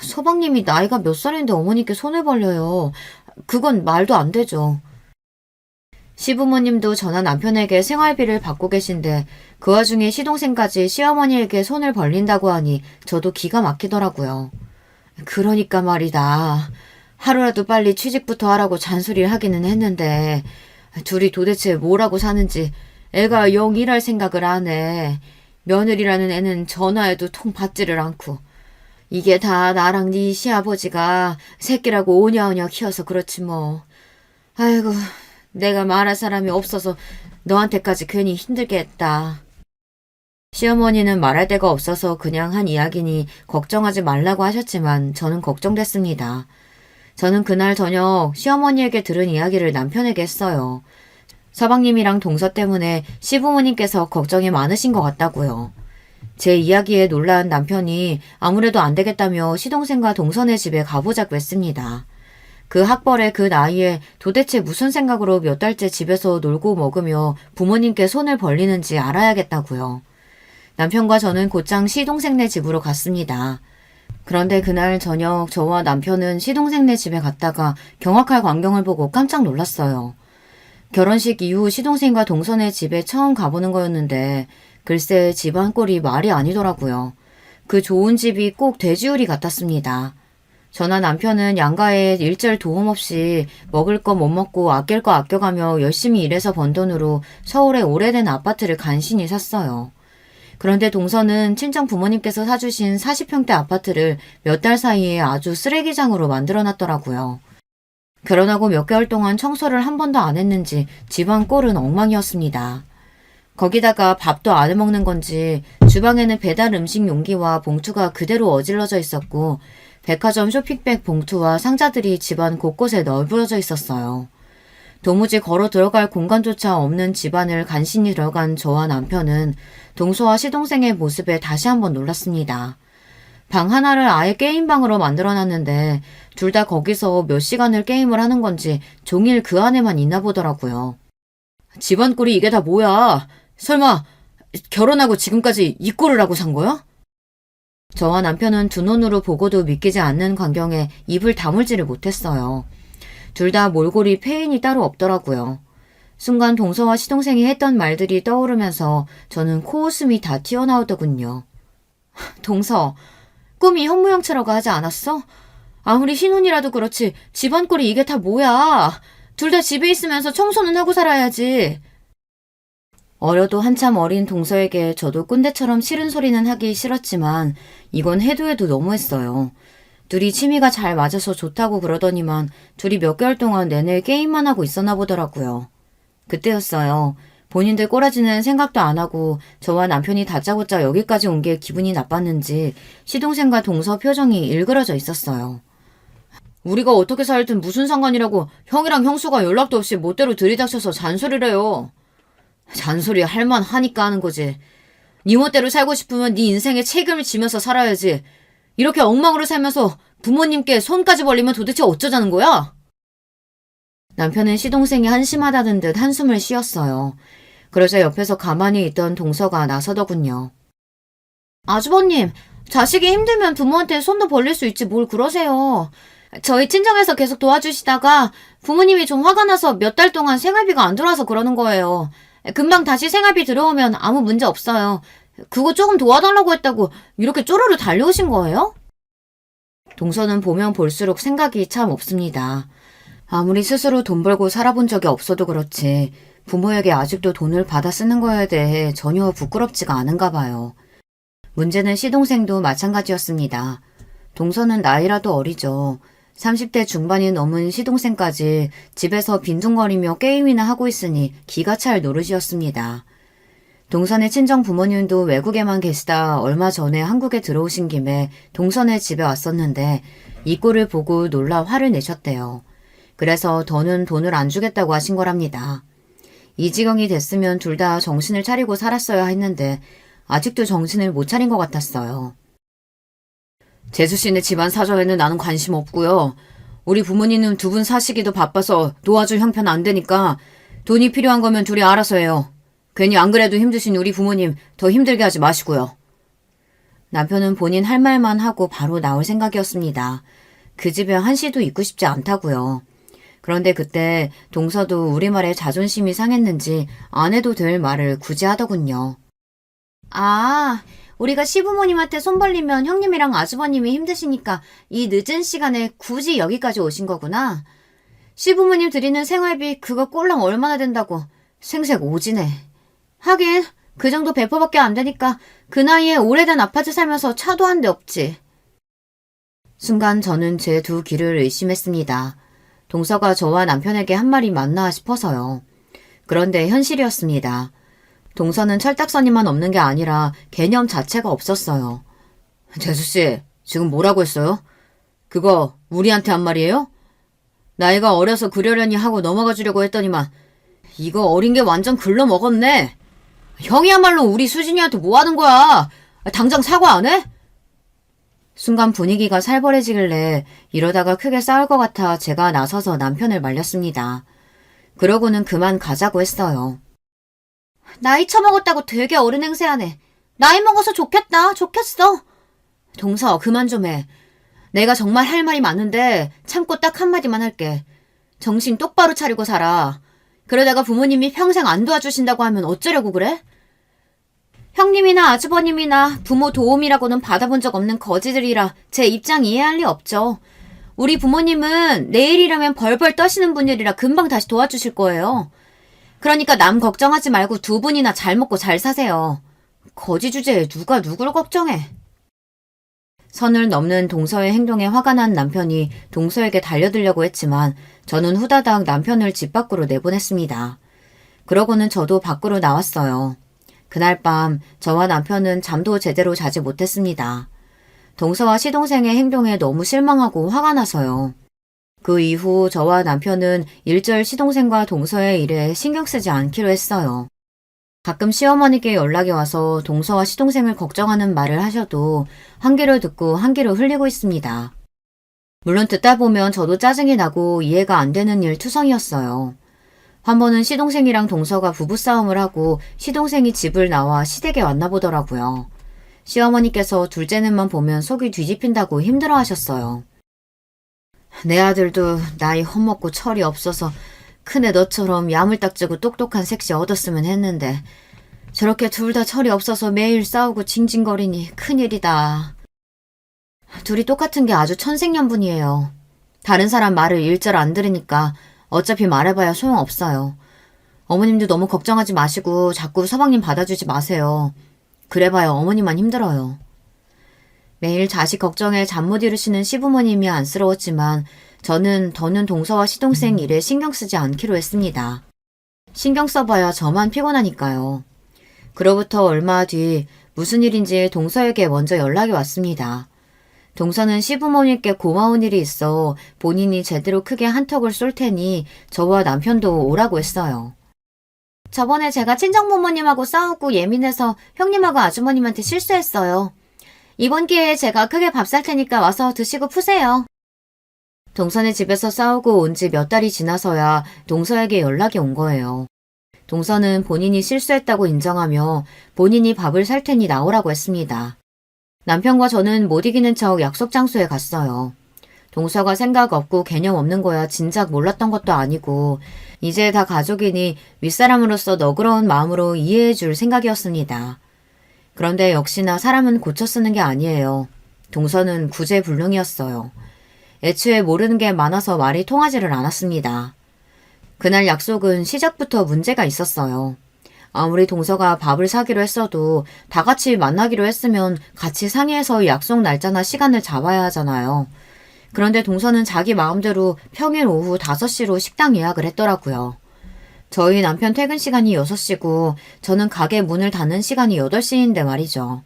서방님이 나이가 몇 살인데 어머니께 손을 벌려요. 그건 말도 안 되죠. 시부모님도 저나 남편에게 생활비를 받고 계신데 그 와중에 시동생까지 시어머니에게 손을 벌린다고 하니 저도 기가 막히더라고요. 그러니까 말이다. 하루라도 빨리 취직부터 하라고 잔소리를 하기는 했는데 둘이 도대체 뭐라고 사는지 애가 영 일할 생각을 안 해. 며느리라는 애는 전화해도 통 받지를 않고. 이게 다 나랑 네 시아버지가 새끼라고 오냐오냐 키워서 그렇지 뭐. 아이고. 내가 말할 사람이 없어서 너한테까지 괜히 힘들게 했다. 시어머니는 말할 데가 없어서 그냥 한 이야기니 걱정하지 말라고 하셨지만 저는 걱정됐습니다. 저는 그날 저녁 시어머니에게 들은 이야기를 남편에게 했어요. 서방님이랑 동서 때문에 시부모님께서 걱정이 많으신 것 같다고요. 제 이야기에 놀란 남편이 아무래도 안 되겠다며 시동생과 동선의 집에 가보자고 했습니다. 그 학벌의 그 나이에 도대체 무슨 생각으로 몇 달째 집에서 놀고 먹으며 부모님께 손을 벌리는지 알아야겠다고요. 남편과 저는 곧장 시동생네 집으로 갔습니다. 그런데 그날 저녁 저와 남편은 시동생네 집에 갔다가 경악할 광경을 보고 깜짝 놀랐어요. 결혼식 이후 시동생과 동선의 집에 처음 가보는 거였는데 글쎄 집안 꼴이 말이 아니더라고요. 그 좋은 집이 꼭 돼지우리 같았습니다. 저나 남편은 양가에 일절 도움 없이 먹을 거 못 먹고 아낄 거 아껴가며 열심히 일해서 번 돈으로 서울의 오래된 아파트를 간신히 샀어요. 그런데 동서는 친정 부모님께서 사주신 40평대 아파트를 몇 달 사이에 아주 쓰레기장으로 만들어놨더라고요. 결혼하고 몇 개월 동안 청소를 한 번도 안 했는지 집안 꼴은 엉망이었습니다. 거기다가 밥도 안 해먹는 건지 주방에는 배달 음식 용기와 봉투가 그대로 어질러져 있었고 백화점 쇼핑백 봉투와 상자들이 집안 곳곳에 널브러져 있었어요. 도무지 걸어 들어갈 공간조차 없는 집안을 간신히 들어간 저와 남편은 동서와 시동생의 모습에 다시 한번 놀랐습니다. 방 하나를 아예 게임방으로 만들어놨는데 둘 다 거기서 몇 시간을 게임을 하는 건지 종일 그 안에만 있나 보더라고요. 집안 꼴이 이게 다 뭐야? 설마 결혼하고 지금까지 이 꼴을 하고 산 거야? 저와 남편은 두 눈으로 보고도 믿기지 않는 광경에 입을 다물지를 못했어요. 둘 다 몰골이 폐인이 따로 없더라고요. 순간 동서와 시동생이 했던 말들이 떠오르면서 저는 코웃음이 다 튀어나오더군요. 동서, 꿈이 현무영처라고 하지 않았어? 아무리 신혼이라도 그렇지 집안 꼴이 이게 다 뭐야? 둘 다 집에 있으면서 청소는 하고 살아야지. 어려도 한참 어린 동서에게 저도 꼰대처럼 싫은 소리는 하기 싫었지만 이건 해도 해도 너무했어요. 둘이 취미가 잘 맞아서 좋다고 그러더니만 둘이 몇 개월 동안 내내 게임만 하고 있었나 보더라고요. 그때였어요. 본인들 꼬라지는 생각도 안 하고 저와 남편이 다짜고짜 여기까지 온 게 기분이 나빴는지 시동생과 동서 표정이 일그러져 있었어요. 우리가 어떻게 살든 무슨 상관이라고 형이랑 형수가 연락도 없이 멋대로 들이닥쳐서 잔소리래요. 잔소리 할만 하니까 하는 거지. 네 멋대로 살고 싶으면 네 인생에 책임을 지면서 살아야지. 이렇게 엉망으로 살면서 부모님께 손까지 벌리면 도대체 어쩌자는 거야? 남편은 시동생이 한심하다는 듯 한숨을 쉬었어요. 그러자 옆에서 가만히 있던 동서가 나서더군요. 아주버님, 자식이 힘들면 부모한테 손도 벌릴 수 있지 뭘 그러세요. 저희 친정에서 계속 도와주시다가 부모님이 좀 화가 나서 몇 달 동안 생활비가 안 들어와서 그러는 거예요. 금방 다시 생활비 들어오면 아무 문제 없어요. 그거 조금 도와달라고 했다고 이렇게 쪼르르 달려오신 거예요? 동서는 보면 볼수록 생각이 참 없습니다. 아무리 스스로 돈 벌고 살아본 적이 없어도 그렇지 부모에게 아직도 돈을 받아 쓰는 거에 대해 전혀 부끄럽지가 않은가 봐요. 문제는 시동생도 마찬가지였습니다. 동서는 나이라도 어리죠. 30대 중반이 넘은 시동생까지 집에서 빈둥거리며 게임이나 하고 있으니 기가 찰 노릇이었습니다. 동선의 친정 부모님도 외국에만 계시다 얼마 전에 한국에 들어오신 김에 동선의 집에 왔었는데 이 꼴을 보고 놀라 화를 내셨대요. 그래서 더는 돈을 안 주겠다고 하신 거랍니다. 이 지경이 됐으면 둘 다 정신을 차리고 살았어야 했는데 아직도 정신을 못 차린 것 같았어요. 재수씨네 집안 사정에는 나는 관심 없고요. 우리 부모님은 두 분 사시기도 바빠서 도와줄 형편 안 되니까 돈이 필요한 거면 둘이 알아서 해요. 괜히 안 그래도 힘드신 우리 부모님 더 힘들게 하지 마시고요. 남편은 본인 할 말만 하고 바로 나올 생각이었습니다. 그 집에 한시도 있고 싶지 않다고요. 그런데 그때 동서도 우리말에 자존심이 상했는지 안 해도 될 말을 굳이 하더군요. 아, 우리가 시부모님한테 손 벌리면 형님이랑 아주버님이 힘드시니까 이 늦은 시간에 굳이 여기까지 오신 거구나. 시부모님 드리는 생활비 그거 꼴랑 얼마나 된다고. 생색 오지네. 하긴 그 정도 배포밖에 안 되니까 그 나이에 오래된 아파트 살면서 차도 한 대 없지. 순간 저는 제 두 귀를 의심했습니다. 동서가 저와 남편에게 한 말이 맞나 싶어서요. 그런데 현실이었습니다. 동서는 철딱서니만 없는 게 아니라 개념 자체가 없었어요. 재수씨, 지금 뭐라고 했어요? 그거 우리한테 한 말이에요? 나이가 어려서 그러려니 하고 넘어가 주려고 했더니만 이거 어린 게 완전 글러먹었네. 형이야말로 우리 수진이한테 뭐 하는 거야? 당장 사과 안 해? 순간 분위기가 살벌해지길래 이러다가 크게 싸울 것 같아 제가 나서서 남편을 말렸습니다. 그러고는 그만 가자고 했어요. 나이 처먹었다고 되게 어른 행세하네. 나이 먹어서 좋겠다. 좋겠어. 동서 그만 좀 해. 내가 정말 할 말이 많은데 참고 딱 한마디만 할게. 정신 똑바로 차리고 살아. 그러다가 부모님이 평생 안 도와주신다고 하면 어쩌려고 그래? 형님이나 아주버님이나 부모 도움이라고는 받아본 적 없는 거지들이라 제 입장 이해할 리 없죠. 우리 부모님은 내일이라면 벌벌 떠시는 분들이라 금방 다시 도와주실 거예요. 그러니까 남 걱정하지 말고 두 분이나 잘 먹고 잘 사세요. 거지 주제에 누가 누굴 걱정해. 선을 넘는 동서의 행동에 화가 난 남편이 동서에게 달려들려고 했지만 저는 후다닥 남편을 집 밖으로 내보냈습니다. 그러고는 저도 밖으로 나왔어요. 그날 밤 저와 남편은 잠도 제대로 자지 못했습니다. 동서와 시동생의 행동에 너무 실망하고 화가 나서요. 그 이후 저와 남편은 일절 시동생과 동서의 일에 신경 쓰지 않기로 했어요. 가끔 시어머니께 연락이 와서 동서와 시동생을 걱정하는 말을 하셔도 한 귀를 듣고 한 귀를 흘리고 있습니다. 물론 듣다 보면 저도 짜증이 나고 이해가 안 되는 일 투성이었어요. 한 번은 시동생이랑 동서가 부부싸움을 하고 시동생이 집을 나와 시댁에 왔나 보더라고요. 시어머니께서 둘째는만 보면 속이 뒤집힌다고 힘들어하셨어요. 내 아들도 나이 헛먹고 철이 없어서 큰애 너처럼 야물딱지고 똑똑한 색시 얻었으면 했는데 저렇게 둘 다 철이 없어서 매일 싸우고 징징거리니 큰일이다. 둘이 똑같은 게 아주 천생연분이에요. 다른 사람 말을 일절 안 들으니까 어차피 말해봐야 소용없어요. 어머님도 너무 걱정하지 마시고 자꾸 서방님 받아주지 마세요. 그래봐야 어머니만 힘들어요. 매일 자식 걱정에 잠 못 이루시는 시부모님이 안쓰러웠지만 저는 더는 동서와 시동생 일에 신경 쓰지 않기로 했습니다. 신경 써봐야 저만 피곤하니까요. 그로부터 얼마 뒤 무슨 일인지 동서에게 먼저 연락이 왔습니다. 동서는 시부모님께 고마운 일이 있어 본인이 제대로 크게 한턱을 쏠 테니 저와 남편도 오라고 했어요. 저번에 제가 친정부모님하고 싸우고 예민해서 형님하고 아주머님한테 실수했어요. 이번 기회에 제가 크게 밥 살 테니까 와서 드시고 푸세요. 동서네 집에서 싸우고 온 지 몇 달이 지나서야 동서에게 연락이 온 거예요. 동서는 본인이 실수했다고 인정하며 본인이 밥을 살 테니 나오라고 했습니다. 남편과 저는 못 이기는 척 약속 장소에 갔어요. 동서가 생각 없고 개념 없는 거야 진작 몰랐던 것도 아니고 이제 다 가족이니 윗사람으로서 너그러운 마음으로 이해해 줄 생각이었습니다. 그런데 역시나 사람은 고쳐 쓰는 게 아니에요. 동서는 구제불능이었어요. 애초에 모르는 게 많아서 말이 통하지를 않았습니다. 그날 약속은 시작부터 문제가 있었어요. 아무리 동서가 밥을 사기로 했어도 다 같이 만나기로 했으면 같이 상의해서 약속 날짜나 시간을 잡아야 하잖아요. 그런데 동서는 자기 마음대로 평일 오후 5시로 식당 예약을 했더라고요. 저희 남편 퇴근 시간이 6시고 저는 가게 문을 닫는 시간이 8시인데 말이죠.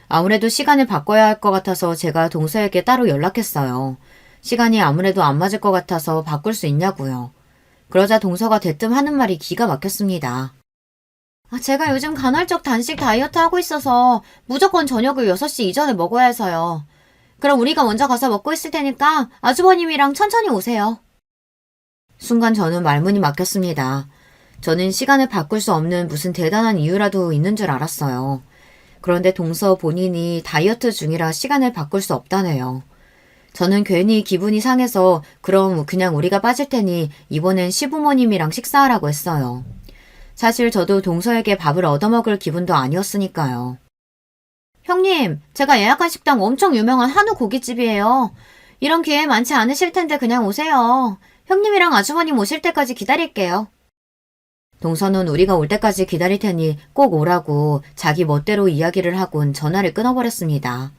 아무래도 시간을 바꿔야 할 것 같아서 제가 동서에게 따로 연락했어요. 시간이 아무래도 안 맞을 것 같아서 바꿀 수 있냐고요. 그러자 동서가 대뜸 하는 말이 기가 막혔습니다. 제가 요즘 간헐적 단식 다이어트 하고 있어서 무조건 저녁을 6시 이전에 먹어야 해서요. 그럼 우리가 먼저 가서 먹고 있을 테니까 아주버님이랑 천천히 오세요. 순간 저는 말문이 막혔습니다. 저는 시간을 바꿀 수 없는 무슨 대단한 이유라도 있는 줄 알았어요. 그런데 동서 본인이 다이어트 중이라 시간을 바꿀 수 없다네요. 저는 괜히 기분이 상해서 그럼 그냥 우리가 빠질 테니 이번엔 시부모님이랑 식사하라고 했어요. 사실 저도 동서에게 밥을 얻어먹을 기분도 아니었으니까요. 형님, 제가 예약한 식당 엄청 유명한 한우 고깃집이에요. 이런 기회 많지 않으실 텐데 그냥 오세요. 형님이랑 아주머님 오실 때까지 기다릴게요. 동서는 우리가 올 때까지 기다릴 테니 꼭 오라고 자기 멋대로 이야기를 하곤 전화를 끊어버렸습니다.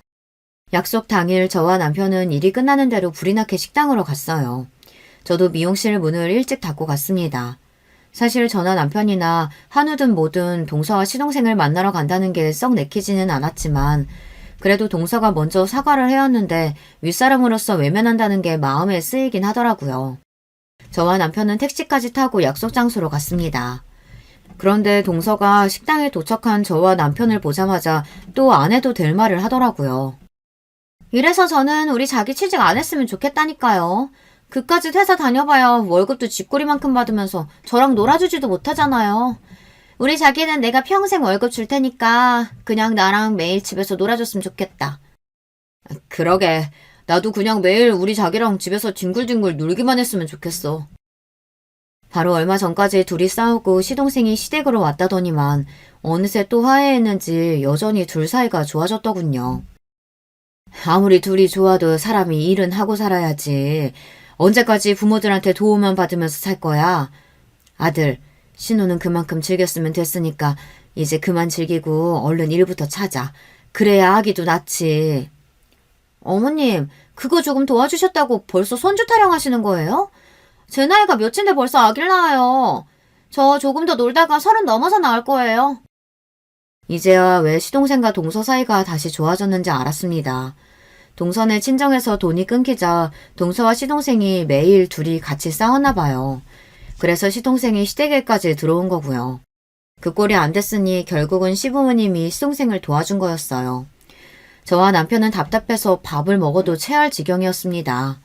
약속 당일 저와 남편은 일이 끝나는 대로 불이 나게 식당으로 갔어요. 저도 미용실 문을 일찍 닫고 갔습니다. 사실 저나 남편이나 한우든 뭐든 동서와 시동생을 만나러 간다는 게 썩 내키지는 않았지만 그래도 동서가 먼저 사과를 해왔는데 윗사람으로서 외면한다는 게 마음에 쓰이긴 하더라고요. 저와 남편은 택시까지 타고 약속 장소로 갔습니다. 그런데 동서가 식당에 도착한 저와 남편을 보자마자 또 안 해도 될 말을 하더라고요. 이래서 저는 우리 자기 취직 안 했으면 좋겠다니까요. 그까짓 회사 다녀봐야 월급도 쥐꼬리만큼 받으면서 저랑 놀아주지도 못하잖아요. 우리 자기는 내가 평생 월급 줄 테니까 그냥 나랑 매일 집에서 놀아줬으면 좋겠다. 그러게. 나도 그냥 매일 우리 자기랑 집에서 뒹굴뒹굴 놀기만 했으면 좋겠어. 바로 얼마 전까지 둘이 싸우고 시동생이 시댁으로 왔다더니만 어느새 또 화해했는지 여전히 둘 사이가 좋아졌더군요. 아무리 둘이 좋아도 사람이 일은 하고 살아야지. 언제까지 부모들한테 도움만 받으면서 살 거야? 아들, 신우는 그만큼 즐겼으면 됐으니까 이제 그만 즐기고 얼른 일부터 찾아. 그래야 아기도 낫지. 어머님, 그거 조금 도와주셨다고 벌써 손주 타령하시는 거예요? 제 나이가 몇인데 벌써 아기를 낳아요. 저 조금 더 놀다가 30 넘어서 낳을 거예요. 이제야 왜 시동생과 동서 사이가 다시 좋아졌는지 알았습니다. 동서네 친정에서 돈이 끊기자 동서와 시동생이 매일 둘이 같이 싸웠나 봐요. 그래서 시동생이 시댁에까지 들어온 거고요. 그 꼴이 안 됐으니 결국은 시부모님이 시동생을 도와준 거였어요. 저와 남편은 답답해서 밥을 먹어도 체할 지경이었습니다.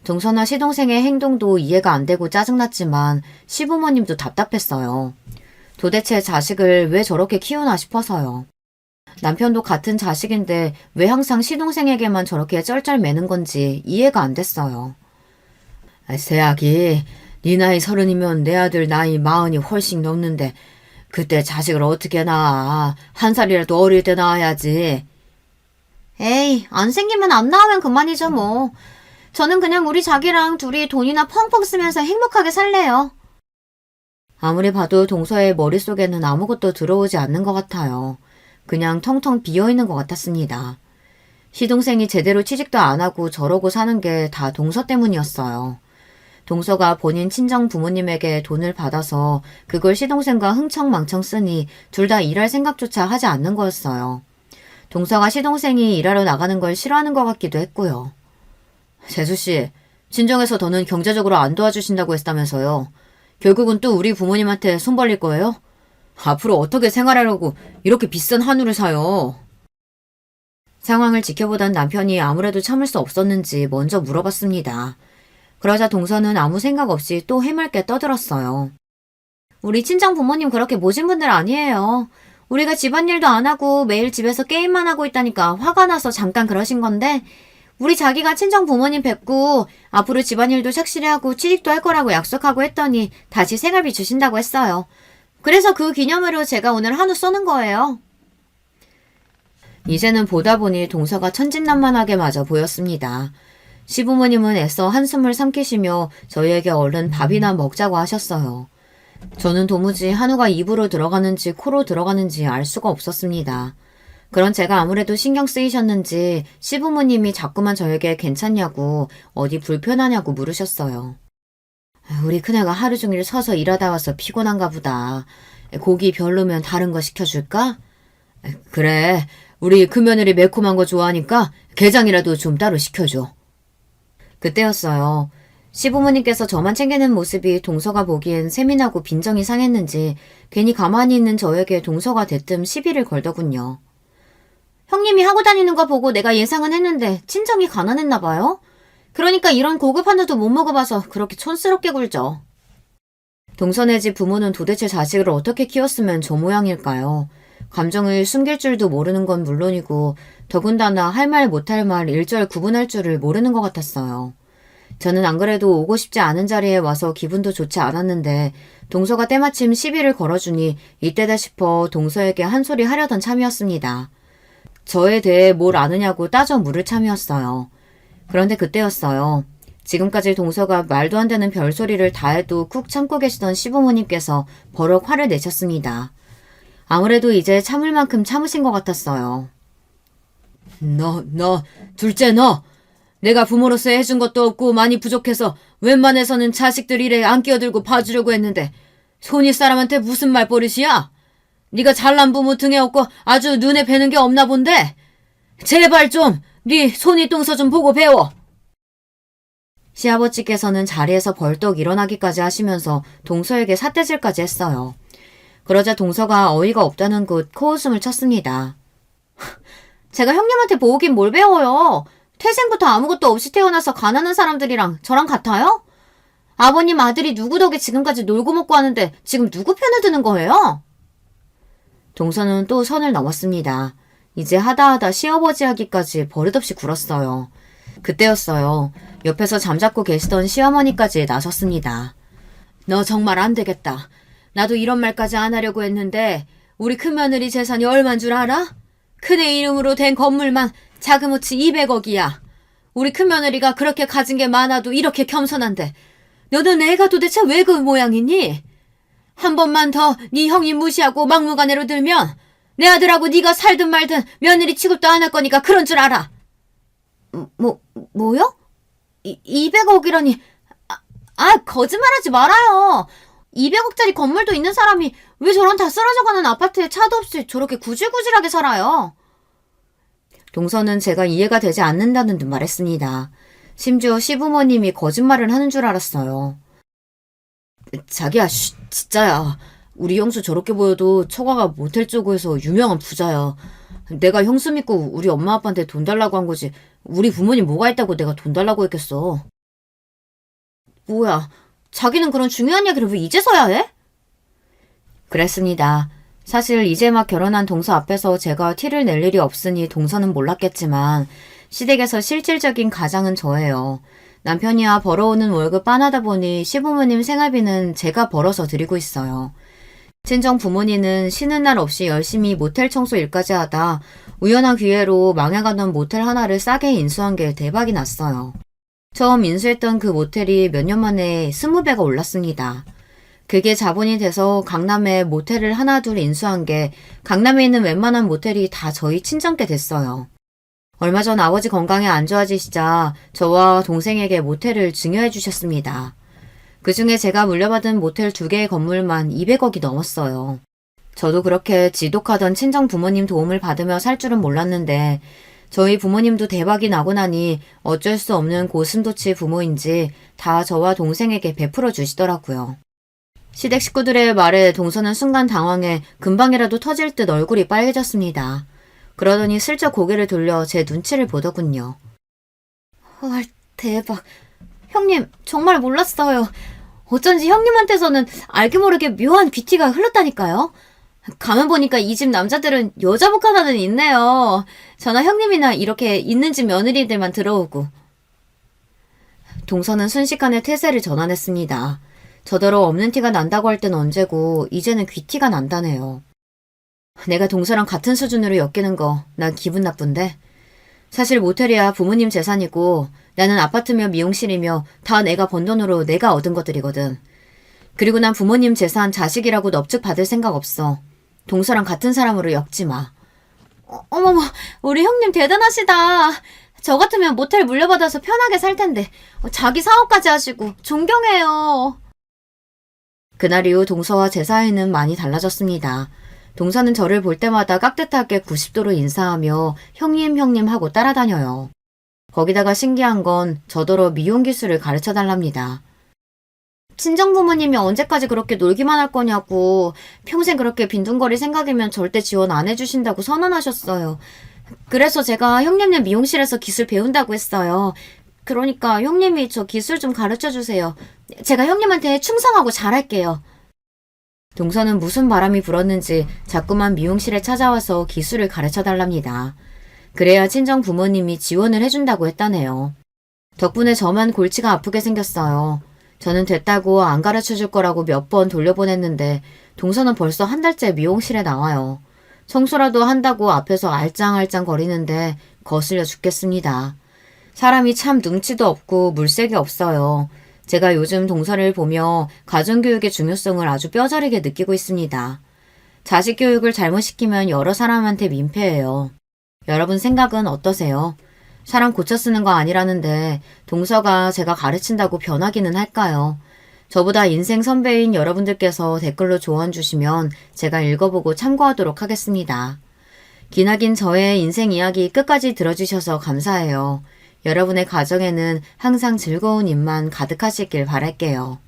동서나 시동생의 행동도 이해가 안 되고 짜증났지만 시부모님도 답답했어요. 도대체 자식을 왜 저렇게 키우나 싶어서요. 남편도 같은 자식인데 왜 항상 시동생에게만 저렇게 쩔쩔매는 건지 이해가 안 됐어요. 새아기, 네 나이 30이면 내 아들 나이 40이 훨씬 넘는데 그때 자식을 어떻게 낳아? 한 살이라도 어릴 때 낳아야지. 에이, 안 생기면 안 나오면 그만이죠 뭐. 저는 그냥 우리 자기랑 둘이 돈이나 펑펑 쓰면서 행복하게 살래요. 아무리 봐도 동서의 머릿속에는 아무것도 들어오지 않는 것 같아요. 그냥 텅텅 비어있는 것 같았습니다. 시동생이 제대로 취직도 안 하고 저러고 사는 게 다 동서 때문이었어요. 동서가 본인 친정 부모님에게 돈을 받아서 그걸 시동생과 흥청망청 쓰니 둘 다 일할 생각조차 하지 않는 거였어요. 동서가 시동생이 일하러 나가는 걸 싫어하는 것 같기도 했고요. 재수씨, 친정에서 더는 경제적으로 안 도와주신다고 했다면서요. 결국은 또 우리 부모님한테 손 벌릴 거예요? 앞으로 어떻게 생활하려고 이렇게 비싼 한우를 사요? 상황을 지켜보던 남편이 아무래도 참을 수 없었는지 먼저 물어봤습니다. 그러자 동서는 아무 생각 없이 또 해맑게 떠들었어요. 우리 친정 부모님 그렇게 모진 분들 아니에요. 우리가 집안일도 안 하고 매일 집에서 게임만 하고 있다니까 화가 나서 잠깐 그러신 건데 우리 자기가 친정 부모님 뵙고 앞으로 집안일도 착실히 하고 취직도 할 거라고 약속하고 했더니 다시 생활비 주신다고 했어요. 그래서 그 기념으로 제가 오늘 한우 쏘는 거예요. 이제는 보다 보니 동서가 천진난만하게 맞아 보였습니다. 시부모님은 애써 한숨을 삼키시며 저희에게 얼른 밥이나 먹자고 하셨어요. 저는 도무지 한우가 입으로 들어가는지 코로 들어가는지 알 수가 없었습니다. 그런 제가 아무래도 신경 쓰이셨는지 시부모님이 자꾸만 저에게 괜찮냐고 어디 불편하냐고 물으셨어요. 우리 큰애가 하루 종일 서서 일하다 와서 피곤한가 보다. 고기 별로면 다른 거 시켜줄까? 그래, 우리 큰며느리 매콤한 거 좋아하니까 게장이라도 좀 따로 시켜줘. 그때였어요. 시부모님께서 저만 챙기는 모습이 동서가 보기엔 세민하고 빈정이 상했는지 괜히 가만히 있는 저에게 동서가 대뜸 시비를 걸더군요. 형님이 하고 다니는 거 보고 내가 예상은 했는데 친정이 가난했나 봐요. 그러니까 이런 고급 한우도 못 먹어봐서 그렇게 촌스럽게 굴죠. 동서네 집 부모는 도대체 자식을 어떻게 키웠으면 저 모양일까요? 감정을 숨길 줄도 모르는 건 물론이고 더군다나 할 말 못할 말 일절 구분할 줄을 모르는 것 같았어요. 저는 안 그래도 오고 싶지 않은 자리에 와서 기분도 좋지 않았는데 동서가 때마침 시비를 걸어주니 이때다 싶어 동서에게 한 소리 하려던 참이었습니다. 저에 대해 뭘 아느냐고 따져 물을 참이었어요. 그런데 그때였어요. 지금까지 동서가 말도 안 되는 별소리를 다 해도 쿡 참고 계시던 시부모님께서 버럭 화를 내셨습니다. 아무래도 이제 참을 만큼 참으신 것 같았어요. 둘째 너! 내가 부모로서 해준 것도 없고 많이 부족해서 웬만해서는 자식들 일에 안 끼어들고 봐주려고 했는데 손이 사람한테 무슨 말버릇이야? 네가 잘난 부모 등에 업고 아주 눈에 뵈는 게 없나 본데? 제발 좀 네 손이 똥서 좀 보고 배워. 시아버지께서는 자리에서 벌떡 일어나기까지 하시면서 동서에게 삿대질까지 했어요. 그러자 동서가 어이가 없다는 듯 코웃음을 쳤습니다. 제가 형님한테 보긴 뭘 배워요. 태생부터 아무것도 없이 태어나서 가난한 사람들이랑 저랑 같아요? 아버님 아들이 누구 덕에 지금까지 놀고 먹고 하는데 지금 누구 편을 드는 거예요? 동서는 또 선을 넘었습니다. 이제 하다하다 시아버지 하기까지 버릇없이 굴었어요. 그때였어요. 옆에서 잠자코 계시던 시어머니까지 나섰습니다. 너 정말 안 되겠다. 나도 이런 말까지 안 하려고 했는데 우리 큰며느리 재산이 얼만 줄 알아? 큰애 이름으로 된 건물만 자그무치 200억이야. 우리 큰며느리가 그렇게 가진 게 많아도 이렇게 겸손한데 너는 애가 도대체 왜 그 모양이니? 한 번만 더 네 형이 무시하고 막무가내로 들면 내 아들하고 네가 살든 말든 며느리 취급도 안 할 거니까 그런 줄 알아. 뭐요? 200억이라니. 거짓말하지 말아요. 200억짜리 건물도 있는 사람이 왜 저런 다 쓰러져가는 아파트에 차도 없이 저렇게 구질구질하게 살아요? 동서는 제가 이해가 되지 않는다는 듯 말했습니다. 심지어 시부모님이 거짓말을 하는 줄 알았어요. 자기야, 진짜야. 우리 형수 저렇게 보여도 처가가 모텔 쪽에서 유명한 부자야. 내가 형수 믿고 우리 엄마 아빠한테 돈 달라고 한 거지. 우리 부모님 뭐가 있다고 내가 돈 달라고 했겠어. 뭐야, 자기는 그런 중요한 얘기를 왜 이제서야 해? 그랬습니다. 사실 이제 막 결혼한 동서 앞에서 제가 티를 낼 일이 없으니 동서는 몰랐겠지만 시댁에서 실질적인 가장은 저예요. 남편이야 벌어오는 월급 빤하다 보니 시부모님 생활비는 제가 벌어서 드리고 있어요. 친정 부모님은 쉬는 날 없이 열심히 모텔 청소 일까지 하다 우연한 기회로 망해가던 모텔 하나를 싸게 인수한 게 대박이 났어요. 처음 인수했던 그 모텔이 몇 년 만에 20배가 올랐습니다. 그게 자본이 돼서 강남에 모텔을 하나 둘 인수한 게 강남에 있는 웬만한 모텔이 다 저희 친정께 됐어요. 얼마 전 아버지 건강이 안 좋아지시자 저와 동생에게 모텔을 증여해 주셨습니다. 그중에 제가 물려받은 모텔 2개의 건물만 200억이 넘었어요. 저도 그렇게 지독하던 친정 부모님 도움을 받으며 살 줄은 몰랐는데 저희 부모님도 대박이 나고 나니 어쩔 수 없는 고슴도치 부모인지 다 저와 동생에게 베풀어 주시더라고요. 시댁 식구들의 말에 동서는 순간 당황해 금방이라도 터질 듯 얼굴이 빨개졌습니다. 그러더니 슬쩍 고개를 돌려 제 눈치를 보더군요. 헐, 대박. 형님, 정말 몰랐어요. 어쩐지 형님한테서는 알게 모르게 묘한 귀티가 흘렀다니까요. 가만 보니까 이 집 남자들은 여자복 하나는 있네요. 저나 형님이나 이렇게 있는 집 며느리들만 들어오고. 동서는 순식간에 태세를 전환했습니다. 저더러 없는 티가 난다고 할 땐 언제고 이제는 귀티가 난다네요. 내가 동서랑 같은 수준으로 엮이는 거 난 기분 나쁜데. 사실 모텔이야 부모님 재산이고 나는 아파트며 미용실이며 다 내가 번 돈으로 내가 얻은 것들이거든. 그리고 난 부모님 재산 자식이라고 넙죽 받을 생각 없어. 동서랑 같은 사람으로 엮지 마. 어머머, 우리 형님 대단하시다. 저 같으면 모텔 물려받아서 편하게 살 텐데 자기 사업까지 하시고 존경해요. 그날 이후 동서와 제 사이는 많이 달라졌습니다. 동서는 저를 볼 때마다 깍듯하게 90도로 인사하며 형님 하고 따라다녀요. 거기다가 신기한 건 저더러 미용 기술을 가르쳐달랍니다. 친정부모님이 언제까지 그렇게 놀기만 할 거냐고 평생 그렇게 빈둥거릴 생각이면 절대 지원 안 해주신다고 선언하셨어요. 그래서 제가 형님네 미용실에서 기술 배운다고 했어요. 그러니까 형님이 저 기술 좀 가르쳐주세요. 제가 형님한테 충성하고 잘할게요. 동서는 무슨 바람이 불었는지 자꾸만 미용실에 찾아와서 기술을 가르쳐달랍니다. 그래야 친정 부모님이 지원을 해준다고 했다네요. 덕분에 저만 골치가 아프게 생겼어요. 저는 됐다고 안 가르쳐줄 거라고 몇 번 돌려보냈는데 동서는 벌써 한 달째 미용실에 나와요. 청소라도 한다고 앞에서 알짱알짱 거리는데 거슬려 죽겠습니다. 사람이 참 눈치도 없고 물색이 없어요. 제가 요즘 동서를 보며 가정교육의 중요성을 아주 뼈저리게 느끼고 있습니다. 자식 교육을 잘못 시키면 여러 사람한테 민폐예요. 여러분 생각은 어떠세요? 사람 고쳐 쓰는 거 아니라는데 동서가 제가 가르친다고 변하기는 할까요? 저보다 인생 선배인 여러분들께서 댓글로 조언 주시면 제가 읽어보고 참고하도록 하겠습니다. 기나긴 저의 인생 이야기 끝까지 들어주셔서 감사해요. 여러분의 가정에는 항상 즐거운 일만 가득하시길 바랄게요.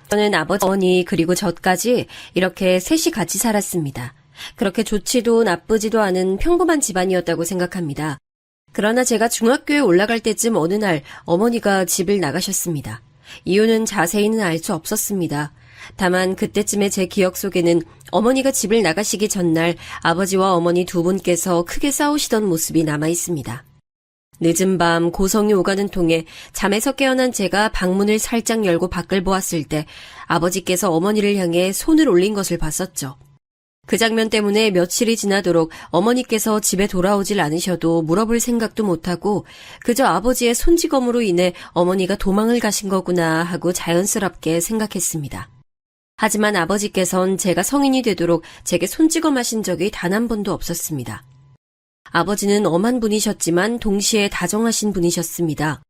저는 아버지, 어머니 그리고 저까지 이렇게 셋이 같이 살았습니다. 그렇게 좋지도 나쁘지도 않은 평범한 집안이었다고 생각합니다. 그러나 제가 중학교에 올라갈 때쯤 어느 날 어머니가 집을 나가셨습니다. 이유는 자세히는 알 수 없었습니다. 다만 그때쯤에 제 기억 속에는 어머니가 집을 나가시기 전날 아버지와 어머니 두 분께서 크게 싸우시던 모습이 남아 있습니다. 늦은 밤 고성이 오가는 통에 잠에서 깨어난 제가 방문을 살짝 열고 밖을 보았을 때 아버지께서 어머니를 향해 손을 올린 것을 봤었죠. 그 장면 때문에 며칠이 지나도록 어머니께서 집에 돌아오질 않으셔도 물어볼 생각도 못하고 그저 아버지의 손찌검으로 인해 어머니가 도망을 가신 거구나 하고 자연스럽게 생각했습니다. 하지만 아버지께선 제가 성인이 되도록 제게 손찌검하신 적이 단 한 번도 없었습니다. 아버지는 엄한 분이셨지만 동시에 다정하신 분이셨습니다.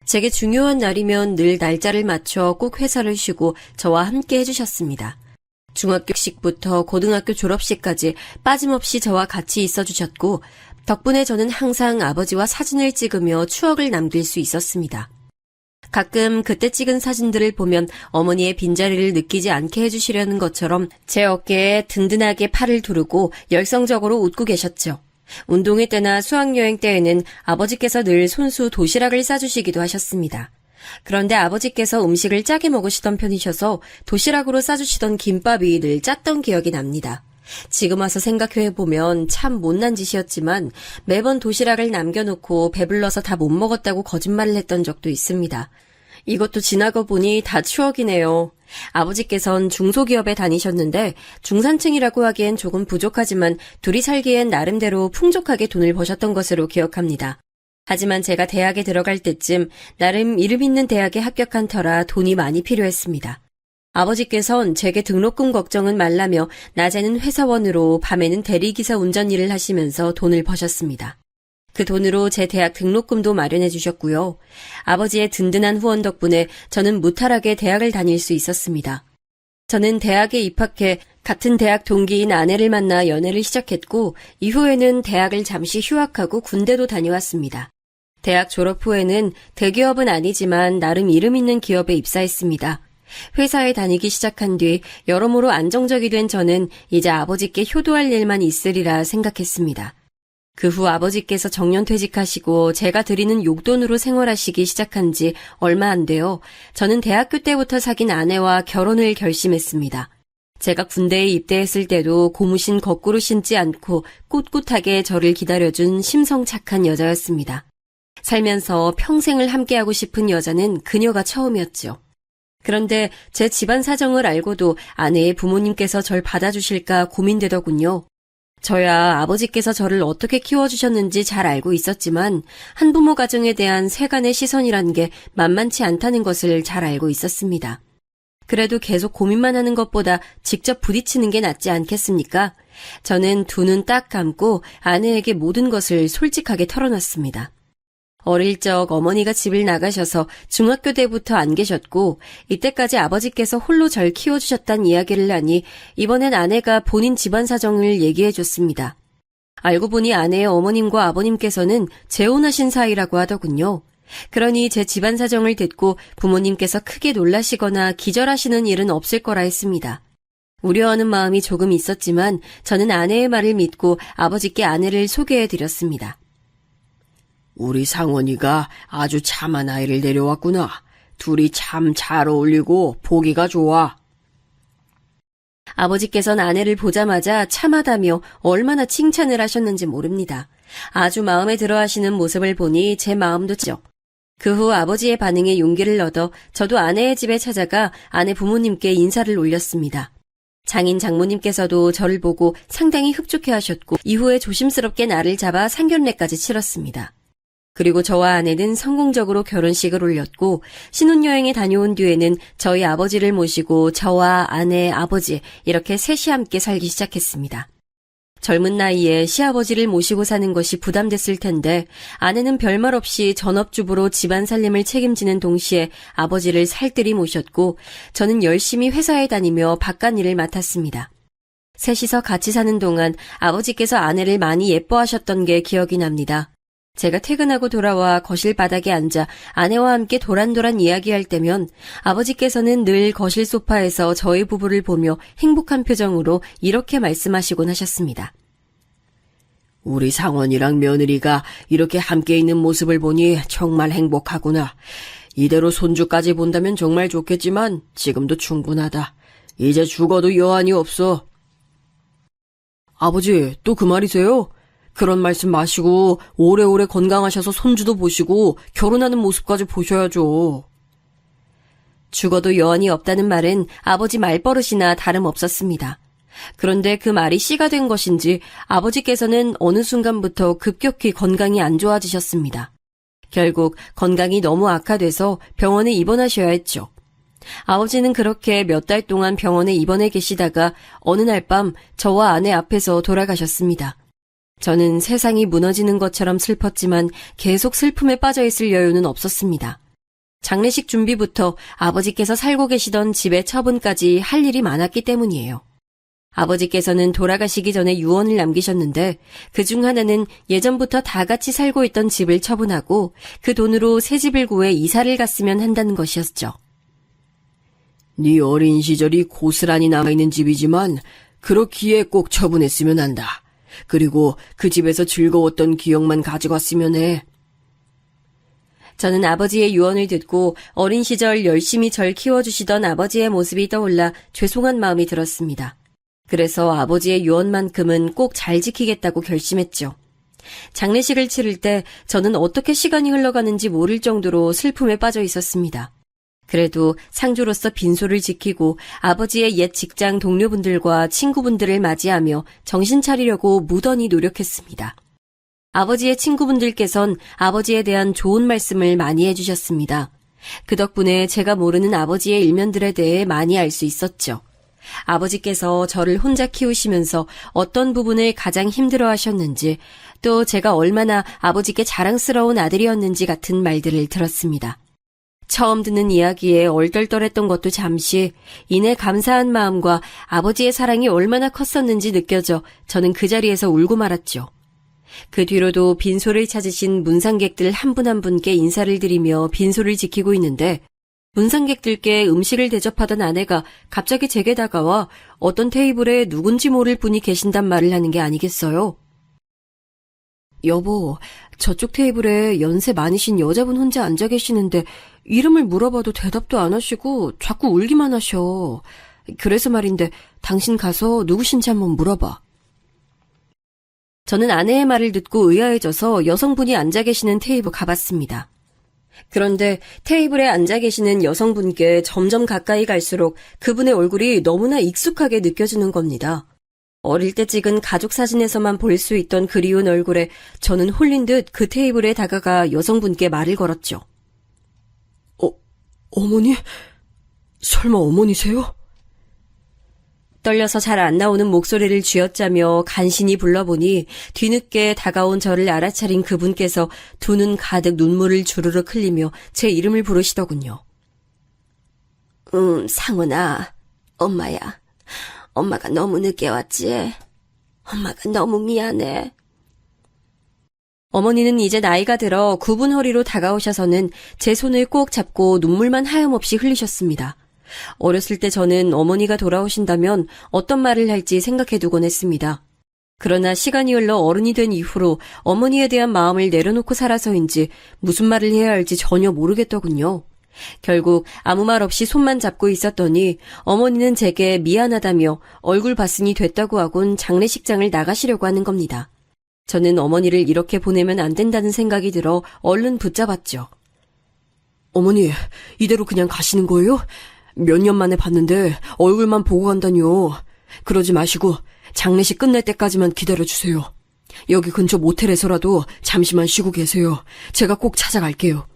제게 중요한 날이면 늘 날짜를 맞춰 꼭 회사를 쉬고 저와 함께 해주셨습니다. 중학교식부터 고등학교 졸업식까지 빠짐없이 저와 같이 있어주셨고 덕분에 저는 항상 아버지와 사진을 찍으며 추억을 남길 수 있었습니다. 가끔 그때 찍은 사진들을 보면 어머니의 빈자리를 느끼지 않게 해주시려는 것처럼 제 어깨에 든든하게 팔을 두르고 열성적으로 웃고 계셨죠. 운동회 때나 수학여행 때에는 아버지께서 늘 손수 도시락을 싸주시기도 하셨습니다. 그런데 아버지께서 음식을 짜게 먹으시던 편이셔서 도시락으로 싸주시던 김밥이 늘 짰던 기억이 납니다. 지금 와서 생각해보면 참 못난 짓이었지만 매번 도시락을 남겨놓고 배불러서 다 못 먹었다고 거짓말을 했던 적도 있습니다. 이것도 지나고 보니 다 추억이네요. 아버지께선 중소기업에 다니셨는데 중산층이라고 하기엔 조금 부족하지만 둘이 살기엔 나름대로 풍족하게 돈을 버셨던 것으로 기억합니다. 하지만 제가 대학에 들어갈 때쯤 나름 이름 있는 대학에 합격한 터라 돈이 많이 필요했습니다. 아버지께선 제게 등록금 걱정은 말라며 낮에는 회사원으로 밤에는 대리기사 운전 일을 하시면서 돈을 버셨습니다. 그 돈으로 제 대학 등록금도 마련해 주셨고요. 아버지의 든든한 후원 덕분에 저는 무탈하게 대학을 다닐 수 있었습니다. 저는 대학에 입학해 같은 대학 동기인 아내를 만나 연애를 시작했고 이후에는 대학을 잠시 휴학하고 군대도 다녀왔습니다. 대학 졸업 후에는 대기업은 아니지만 나름 이름 있는 기업에 입사했습니다. 회사에 다니기 시작한 뒤 여러모로 안정적이 된 저는 이제 아버지께 효도할 일만 있으리라 생각했습니다. 그 후 아버지께서 정년퇴직하시고 제가 드리는 용돈으로 생활하시기 시작한 지 얼마 안 돼요. 저는 대학교 때부터 사귄 아내와 결혼을 결심했습니다. 제가 군대에 입대했을 때도 고무신 거꾸로 신지 않고 꿋꿋하게 저를 기다려준 심성 착한 여자였습니다. 살면서 평생을 함께하고 싶은 여자는 그녀가 처음이었죠. 그런데 제 집안 사정을 알고도 아내의 부모님께서 절 받아주실까 고민되더군요. 저야 아버지께서 저를 어떻게 키워주셨는지 잘 알고 있었지만 한부모 가정에 대한 세간의 시선이란 게 만만치 않다는 것을 잘 알고 있었습니다. 그래도 계속 고민만 하는 것보다 직접 부딪히는 게 낫지 않겠습니까? 저는 두 눈 딱 감고 아내에게 모든 것을 솔직하게 털어놨습니다. 어릴 적 어머니가 집을 나가셔서 중학교 때부터 안 계셨고 이때까지 아버지께서 홀로 절 키워주셨단 이야기를 하니 이번엔 아내가 본인 집안 사정을 얘기해줬습니다. 알고 보니 아내의 어머님과 아버님께서는 재혼하신 사이라고 하더군요. 그러니 제 집안 사정을 듣고 부모님께서 크게 놀라시거나 기절하시는 일은 없을 거라 했습니다. 우려하는 마음이 조금 있었지만 저는 아내의 말을 믿고 아버지께 아내를 소개해드렸습니다. 우리 상원이가 아주 참한 아이를 데려왔구나. 둘이 참 잘 어울리고 보기가 좋아. 아버지께서는 아내를 보자마자 참하다며 얼마나 칭찬을 하셨는지 모릅니다. 아주 마음에 들어 하시는 모습을 보니 제 마음도 찌죠. 그 후 아버지의 반응에 용기를 얻어 저도 아내의 집에 찾아가 아내 부모님께 인사를 올렸습니다. 장인 장모님께서도 저를 보고 상당히 흡족해 하셨고 이후에 조심스럽게 날을 잡아 상견례까지 치렀습니다. 그리고 저와 아내는 성공적으로 결혼식을 올렸고 신혼여행에 다녀온 뒤에는 저희 아버지를 모시고 저와 아내, 아버지 이렇게 셋이 함께 살기 시작했습니다. 젊은 나이에 시아버지를 모시고 사는 것이 부담됐을 텐데 아내는 별말 없이 전업주부로 집안 살림을 책임지는 동시에 아버지를 살뜰히 모셨고 저는 열심히 회사에 다니며 바깥일을 맡았습니다. 셋이서 같이 사는 동안 아버지께서 아내를 많이 예뻐하셨던 게 기억이 납니다. 제가 퇴근하고 돌아와 거실 바닥에 앉아 아내와 함께 도란도란 이야기할 때면 아버지께서는 늘 거실 소파에서 저희 부부를 보며 행복한 표정으로 이렇게 말씀하시곤 하셨습니다. 우리 상원이랑 며느리가 이렇게 함께 있는 모습을 보니 정말 행복하구나. 이대로 손주까지 본다면 정말 좋겠지만 지금도 충분하다. 이제 죽어도 여한이 없어. 아버지, 또 그 말이세요? 그런 말씀 마시고 오래오래 건강하셔서 손주도 보시고 결혼하는 모습까지 보셔야죠. 죽어도 여한이 없다는 말은 아버지 말버릇이나 다름없었습니다. 그런데 그 말이 씨가 된 것인지 아버지께서는 어느 순간부터 급격히 건강이 안 좋아지셨습니다. 결국 건강이 너무 악화돼서 병원에 입원하셔야 했죠. 아버지는 그렇게 몇 달 동안 병원에 입원해 계시다가 어느 날 밤 저와 아내 앞에서 돌아가셨습니다. 저는 세상이 무너지는 것처럼 슬펐지만 계속 슬픔에 빠져있을 여유는 없었습니다. 장례식 준비부터 아버지께서 살고 계시던 집의 처분까지 할 일이 많았기 때문이에요. 아버지께서는 돌아가시기 전에 유언을 남기셨는데 그중 하나는 예전부터 다 같이 살고 있던 집을 처분하고 그 돈으로 새 집을 구해 이사를 갔으면 한다는 것이었죠. 네 어린 시절이 고스란히 남아있는 집이지만 그렇기에 꼭 처분했으면 한다. 그리고 그 집에서 즐거웠던 기억만 가져갔으면 해. 저는 아버지의 유언을 듣고 어린 시절 열심히 절 키워주시던 아버지의 모습이 떠올라 죄송한 마음이 들었습니다. 그래서 아버지의 유언만큼은 꼭 잘 지키겠다고 결심했죠. 장례식을 치를 때 저는 어떻게 시간이 흘러가는지 모를 정도로 슬픔에 빠져 있었습니다. 그래도 상주로서 빈소를 지키고 아버지의 옛 직장 동료분들과 친구분들을 맞이하며 정신 차리려고 무던히 노력했습니다. 아버지의 친구분들께선 아버지에 대한 좋은 말씀을 많이 해주셨습니다. 그 덕분에 제가 모르는 아버지의 일면들에 대해 많이 알 수 있었죠. 아버지께서 저를 혼자 키우시면서 어떤 부분을 가장 힘들어 하셨는지, 또 제가 얼마나 아버지께 자랑스러운 아들이었는지 같은 말들을 들었습니다. 처음 듣는 이야기에 얼떨떨했던 것도 잠시, 이내 감사한 마음과 아버지의 사랑이 얼마나 컸었는지 느껴져 저는 그 자리에서 울고 말았죠. 그 뒤로도 빈소를 찾으신 문상객들 한 분 한 분께 인사를 드리며 빈소를 지키고 있는데, 문상객들께 음식을 대접하던 아내가 갑자기 제게 다가와 어떤 테이블에 누군지 모를 분이 계신단 말을 하는 게 아니겠어요? 여보, 저쪽 테이블에 연세 많으신 여자분 혼자 앉아 계시는데 이름을 물어봐도 대답도 안 하시고 자꾸 울기만 하셔. 그래서 말인데 당신 가서 누구신지 한번 물어봐. 저는 아내의 말을 듣고 의아해져서 여성분이 앉아 계시는 테이블 가봤습니다. 그런데 테이블에 앉아 계시는 여성분께 점점 가까이 갈수록 그분의 얼굴이 너무나 익숙하게 느껴지는 겁니다. 어릴 때 찍은 가족 사진에서만 볼 수 있던 그리운 얼굴에 저는 홀린 듯 그 테이블에 다가가 여성분께 말을 걸었죠. 어머니? 설마 어머니세요? 떨려서 잘 안 나오는 목소리를 쥐어짜며 간신히 불러보니 뒤늦게 다가온 저를 알아차린 그분께서 두 눈 가득 눈물을 주르륵 흘리며 제 이름을 부르시더군요. 상은아, 엄마야. 엄마가 너무 늦게 왔지? 엄마가 너무 미안해. 어머니는 이제 나이가 들어 굽은 허리로 다가오셔서는 제 손을 꼭 잡고 눈물만 하염없이 흘리셨습니다. 어렸을 때 저는 어머니가 돌아오신다면 어떤 말을 할지 생각해두곤 했습니다. 그러나 시간이 흘러 어른이 된 이후로 어머니에 대한 마음을 내려놓고 살아서인지 무슨 말을 해야 할지 전혀 모르겠더군요. 결국 아무 말 없이 손만 잡고 있었더니 어머니는 제게 미안하다며 얼굴 봤으니 됐다고 하곤 장례식장을 나가시려고 하는 겁니다. 저는 어머니를 이렇게 보내면 안 된다는 생각이 들어 얼른 붙잡았죠. 어머니, 이대로 그냥 가시는 거예요? 몇 년 만에 봤는데 얼굴만 보고 간다뇨. 그러지 마시고 장례식 끝날 때까지만 기다려주세요. 여기 근처 모텔에서라도 잠시만 쉬고 계세요. 제가 꼭 찾아갈게요.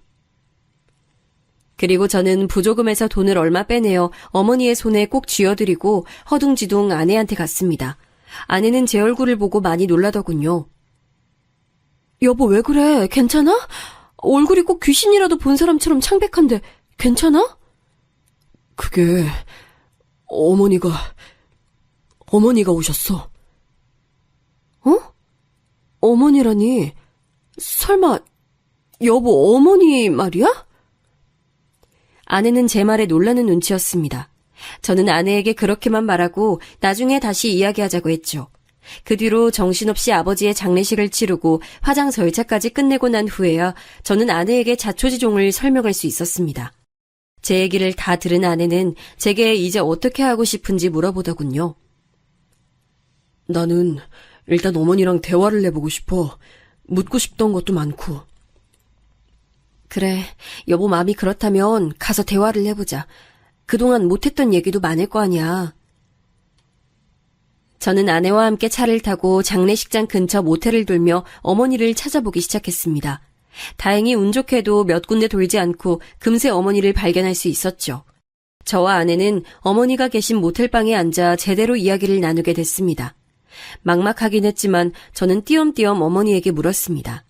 그리고 저는 부조금에서 돈을 얼마 빼내어 어머니의 손에 꼭 쥐어드리고 허둥지둥 아내한테 갔습니다. 아내는 제 얼굴을 보고 많이 놀라더군요. 여보, 왜 그래? 괜찮아? 얼굴이 꼭 귀신이라도 본 사람처럼 창백한데 괜찮아? 그게 어머니가 오셨어. 어? 어머니라니? 설마 여보 어머니 말이야? 아내는 제 말에 놀라는 눈치였습니다. 저는 아내에게 그렇게만 말하고 나중에 다시 이야기하자고 했죠. 그 뒤로 정신없이 아버지의 장례식을 치르고 화장 절차까지 끝내고 난 후에야 저는 아내에게 자초지종을 설명할 수 있었습니다. 제 얘기를 다 들은 아내는 제게 이제 어떻게 하고 싶은지 물어보더군요. 나는 일단 어머니랑 대화를 해보고 싶어. 묻고 싶던 것도 많고. 그래, 여보 마음이 그렇다면 가서 대화를 해보자. 그동안 못했던 얘기도 많을 거 아니야. 저는 아내와 함께 차를 타고 장례식장 근처 모텔을 돌며 어머니를 찾아보기 시작했습니다. 다행히 운 좋게도 몇 군데 돌지 않고 금세 어머니를 발견할 수 있었죠. 저와 아내는 어머니가 계신 모텔방에 앉아 제대로 이야기를 나누게 됐습니다. 막막하긴 했지만 저는 띄엄띄엄 어머니에게 물었습니다.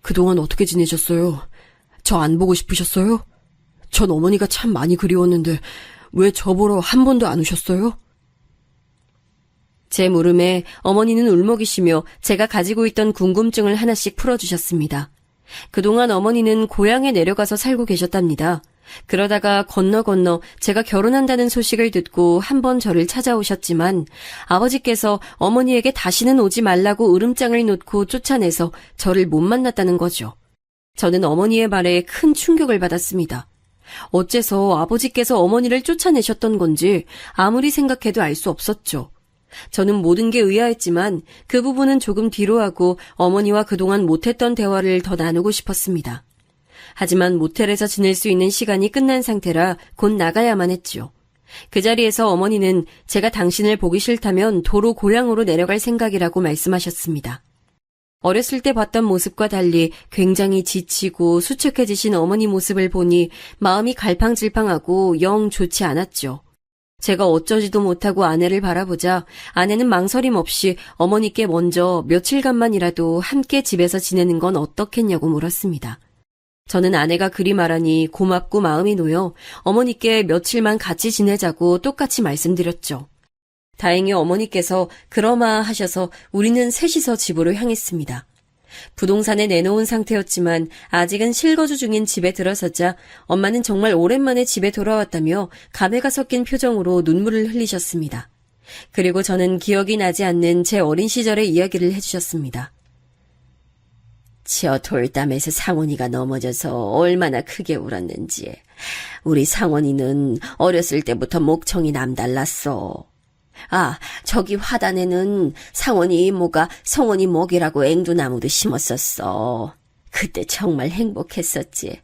그동안 어떻게 지내셨어요? 저 안 보고 싶으셨어요? 전 어머니가 참 많이 그리웠는데 왜 저 보러 한 번도 안 오셨어요? 제 물음에 어머니는 울먹이시며 제가 가지고 있던 궁금증을 하나씩 풀어주셨습니다. 그동안 어머니는 고향에 내려가서 살고 계셨답니다. 그러다가 건너 제가 결혼한다는 소식을 듣고 한 번 저를 찾아오셨지만 아버지께서 어머니에게 다시는 오지 말라고 으름장을 놓고 쫓아내서 저를 못 만났다는 거죠. 저는 어머니의 말에 큰 충격을 받았습니다. 어째서 아버지께서 어머니를 쫓아내셨던 건지 아무리 생각해도 알 수 없었죠. 저는 모든 게 의아했지만 그 부분은 조금 뒤로 하고 어머니와 그동안 못했던 대화를 더 나누고 싶었습니다. 하지만 모텔에서 지낼 수 있는 시간이 끝난 상태라 곧 나가야만 했죠. 그 자리에서 어머니는 제가 당신을 보기 싫다면 도로 고향으로 내려갈 생각이라고 말씀하셨습니다. 어렸을 때 봤던 모습과 달리 굉장히 지치고 수척해지신 어머니 모습을 보니 마음이 갈팡질팡하고 영 좋지 않았죠. 제가 어쩌지도 못하고 아내를 바라보자 아내는 망설임 없이 어머니께 먼저 며칠간만이라도 함께 집에서 지내는 건 어떻겠냐고 물었습니다. 저는 아내가 그리 말하니 고맙고 마음이 놓여 어머니께 며칠만 같이 지내자고 똑같이 말씀드렸죠. 다행히 어머니께서 그러마 하셔서 우리는 셋이서 집으로 향했습니다. 부동산에 내놓은 상태였지만 아직은 실거주 중인 집에 들어서자 엄마는 정말 오랜만에 집에 돌아왔다며 감회가 섞인 표정으로 눈물을 흘리셨습니다. 그리고 저는 기억이 나지 않는 제 어린 시절의 이야기를 해주셨습니다. 저 돌담에서 상원이가 넘어져서 얼마나 크게 울었는지. 우리 상원이는 어렸을 때부터 목청이 남달랐어. 아, 저기 화단에는 상원이 이모가 성원이 목이라고 앵두나무도 심었었어. 그때 정말 행복했었지.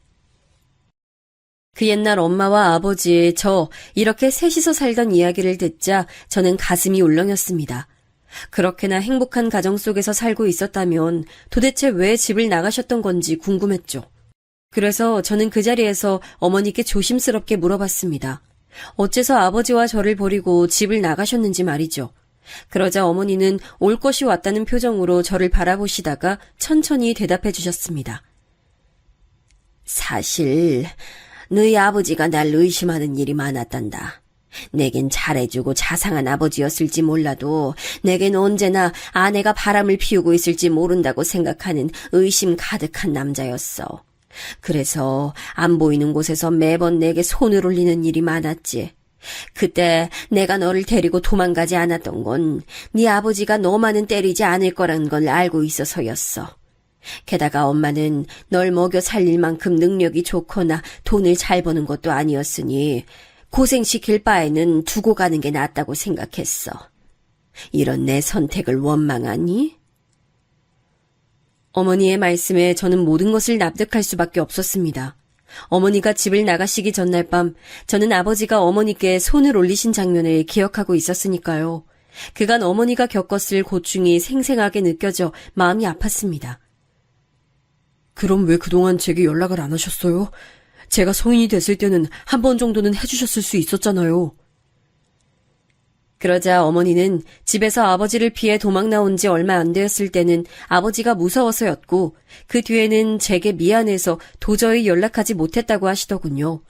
그 옛날 엄마와 아버지, 저 이렇게 셋이서 살던 이야기를 듣자 저는 가슴이 울렁였습니다. 그렇게나 행복한 가정 속에서 살고 있었다면 도대체 왜 집을 나가셨던 건지 궁금했죠. 그래서 저는 그 자리에서 어머니께 조심스럽게 물어봤습니다. 어째서 아버지와 저를 버리고 집을 나가셨는지 말이죠. 그러자 어머니는 올 것이 왔다는 표정으로 저를 바라보시다가 천천히 대답해 주셨습니다. 사실 너희 아버지가 날 의심하는 일이 많았단다. 내겐 잘해주고 자상한 아버지였을지 몰라도 내겐 언제나 아내가 바람을 피우고 있을지 모른다고 생각하는 의심 가득한 남자였어. 그래서 안 보이는 곳에서 매번 내게 손을 올리는 일이 많았지. 그때 내가 너를 데리고 도망가지 않았던 건 네 아버지가 너만은 때리지 않을 거란 걸 알고 있어서였어. 게다가 엄마는 널 먹여 살릴 만큼 능력이 좋거나 돈을 잘 버는 것도 아니었으니 고생시킬 바에는 두고 가는 게 낫다고 생각했어. 이런 내 선택을 원망하니? 어머니의 말씀에 저는 모든 것을 납득할 수밖에 없었습니다. 어머니가 집을 나가시기 전날 밤 저는 아버지가 어머니께 손을 올리신 장면을 기억하고 있었으니까요. 그간 어머니가 겪었을 고충이 생생하게 느껴져 마음이 아팠습니다. 그럼 왜 그동안 제게 연락을 안 하셨어요? 제가 성인이 됐을 때는 한 번 정도는 해주셨을 수 있었잖아요. 그러자 어머니는 집에서 아버지를 피해 도망 나온 지 얼마 안 되었을 때는 아버지가 무서워서였고 그 뒤에는 제게 미안해서 도저히 연락하지 못했다고 하시더군요.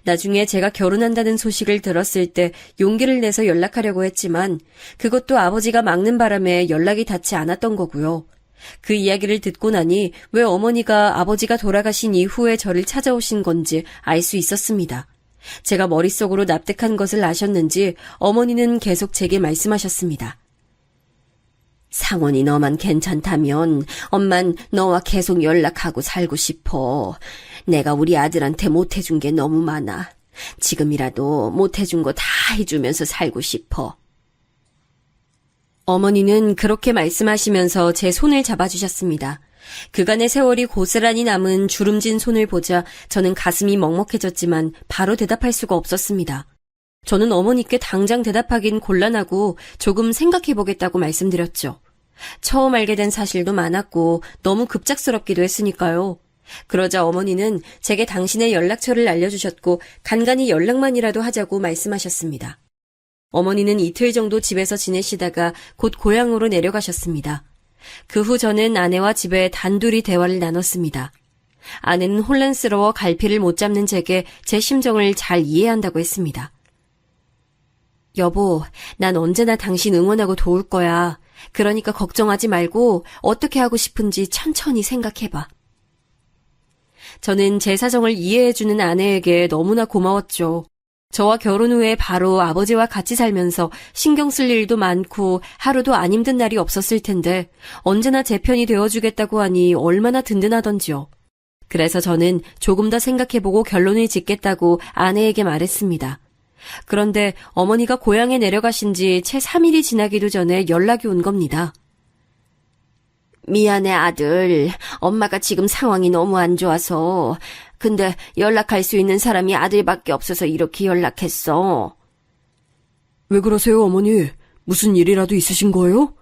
나중에 제가 결혼한다는 소식을 들었을 때 용기를 내서 연락하려고 했지만 그것도 아버지가 막는 바람에 연락이 닿지 않았던 거고요. 그 이야기를 듣고 나니 왜 어머니가 아버지가 돌아가신 이후에 저를 찾아오신 건지 알 수 있었습니다. 제가 머릿속으로 납득한 것을 아셨는지 어머니는 계속 제게 말씀하셨습니다. 상원이 너만 괜찮다면 엄만 너와 계속 연락하고 살고 싶어. 내가 우리 아들한테 못해준 게 너무 많아. 지금이라도 못해준 거 다 해주면서 살고 싶어. 어머니는 그렇게 말씀하시면서 제 손을 잡아주셨습니다. 그간의 세월이 고스란히 남은 주름진 손을 보자 저는 가슴이 먹먹해졌지만 바로 대답할 수가 없었습니다. 저는 어머니께 당장 대답하긴 곤란하고 조금 생각해보겠다고 말씀드렸죠. 처음 알게 된 사실도 많았고 너무 급작스럽기도 했으니까요. 그러자 어머니는 제게 당신의 연락처를 알려주셨고 간간히 연락만이라도 하자고 말씀하셨습니다. 어머니는 이틀 정도 집에서 지내시다가 곧 고향으로 내려가셨습니다. 그 후 저는 아내와 집에 단둘이 대화를 나눴습니다. 아내는 혼란스러워 갈피를 못 잡는 제게 제 심정을 잘 이해한다고 했습니다. 여보, 난 언제나 당신 응원하고 도울 거야. 그러니까 걱정하지 말고 어떻게 하고 싶은지 천천히 생각해봐. 저는 제 사정을 이해해주는 아내에게 너무나 고마웠죠. 저와 결혼 후에 바로 아버지와 같이 살면서 신경 쓸 일도 많고 하루도 안 힘든 날이 없었을 텐데 언제나 제 편이 되어주겠다고 하니 얼마나 든든하던지요. 그래서 저는 조금 더 생각해보고 결론을 짓겠다고 아내에게 말했습니다. 그런데 어머니가 고향에 내려가신 지 채 3일이 지나기도 전에 연락이 온 겁니다. 미안해, 아들. 엄마가 지금 상황이 너무 안 좋아서. 근데 연락할 수 있는 사람이 아들밖에 없어서 이렇게 연락했어. 왜 그러세요, 어머니? 무슨 일이라도 있으신 거예요?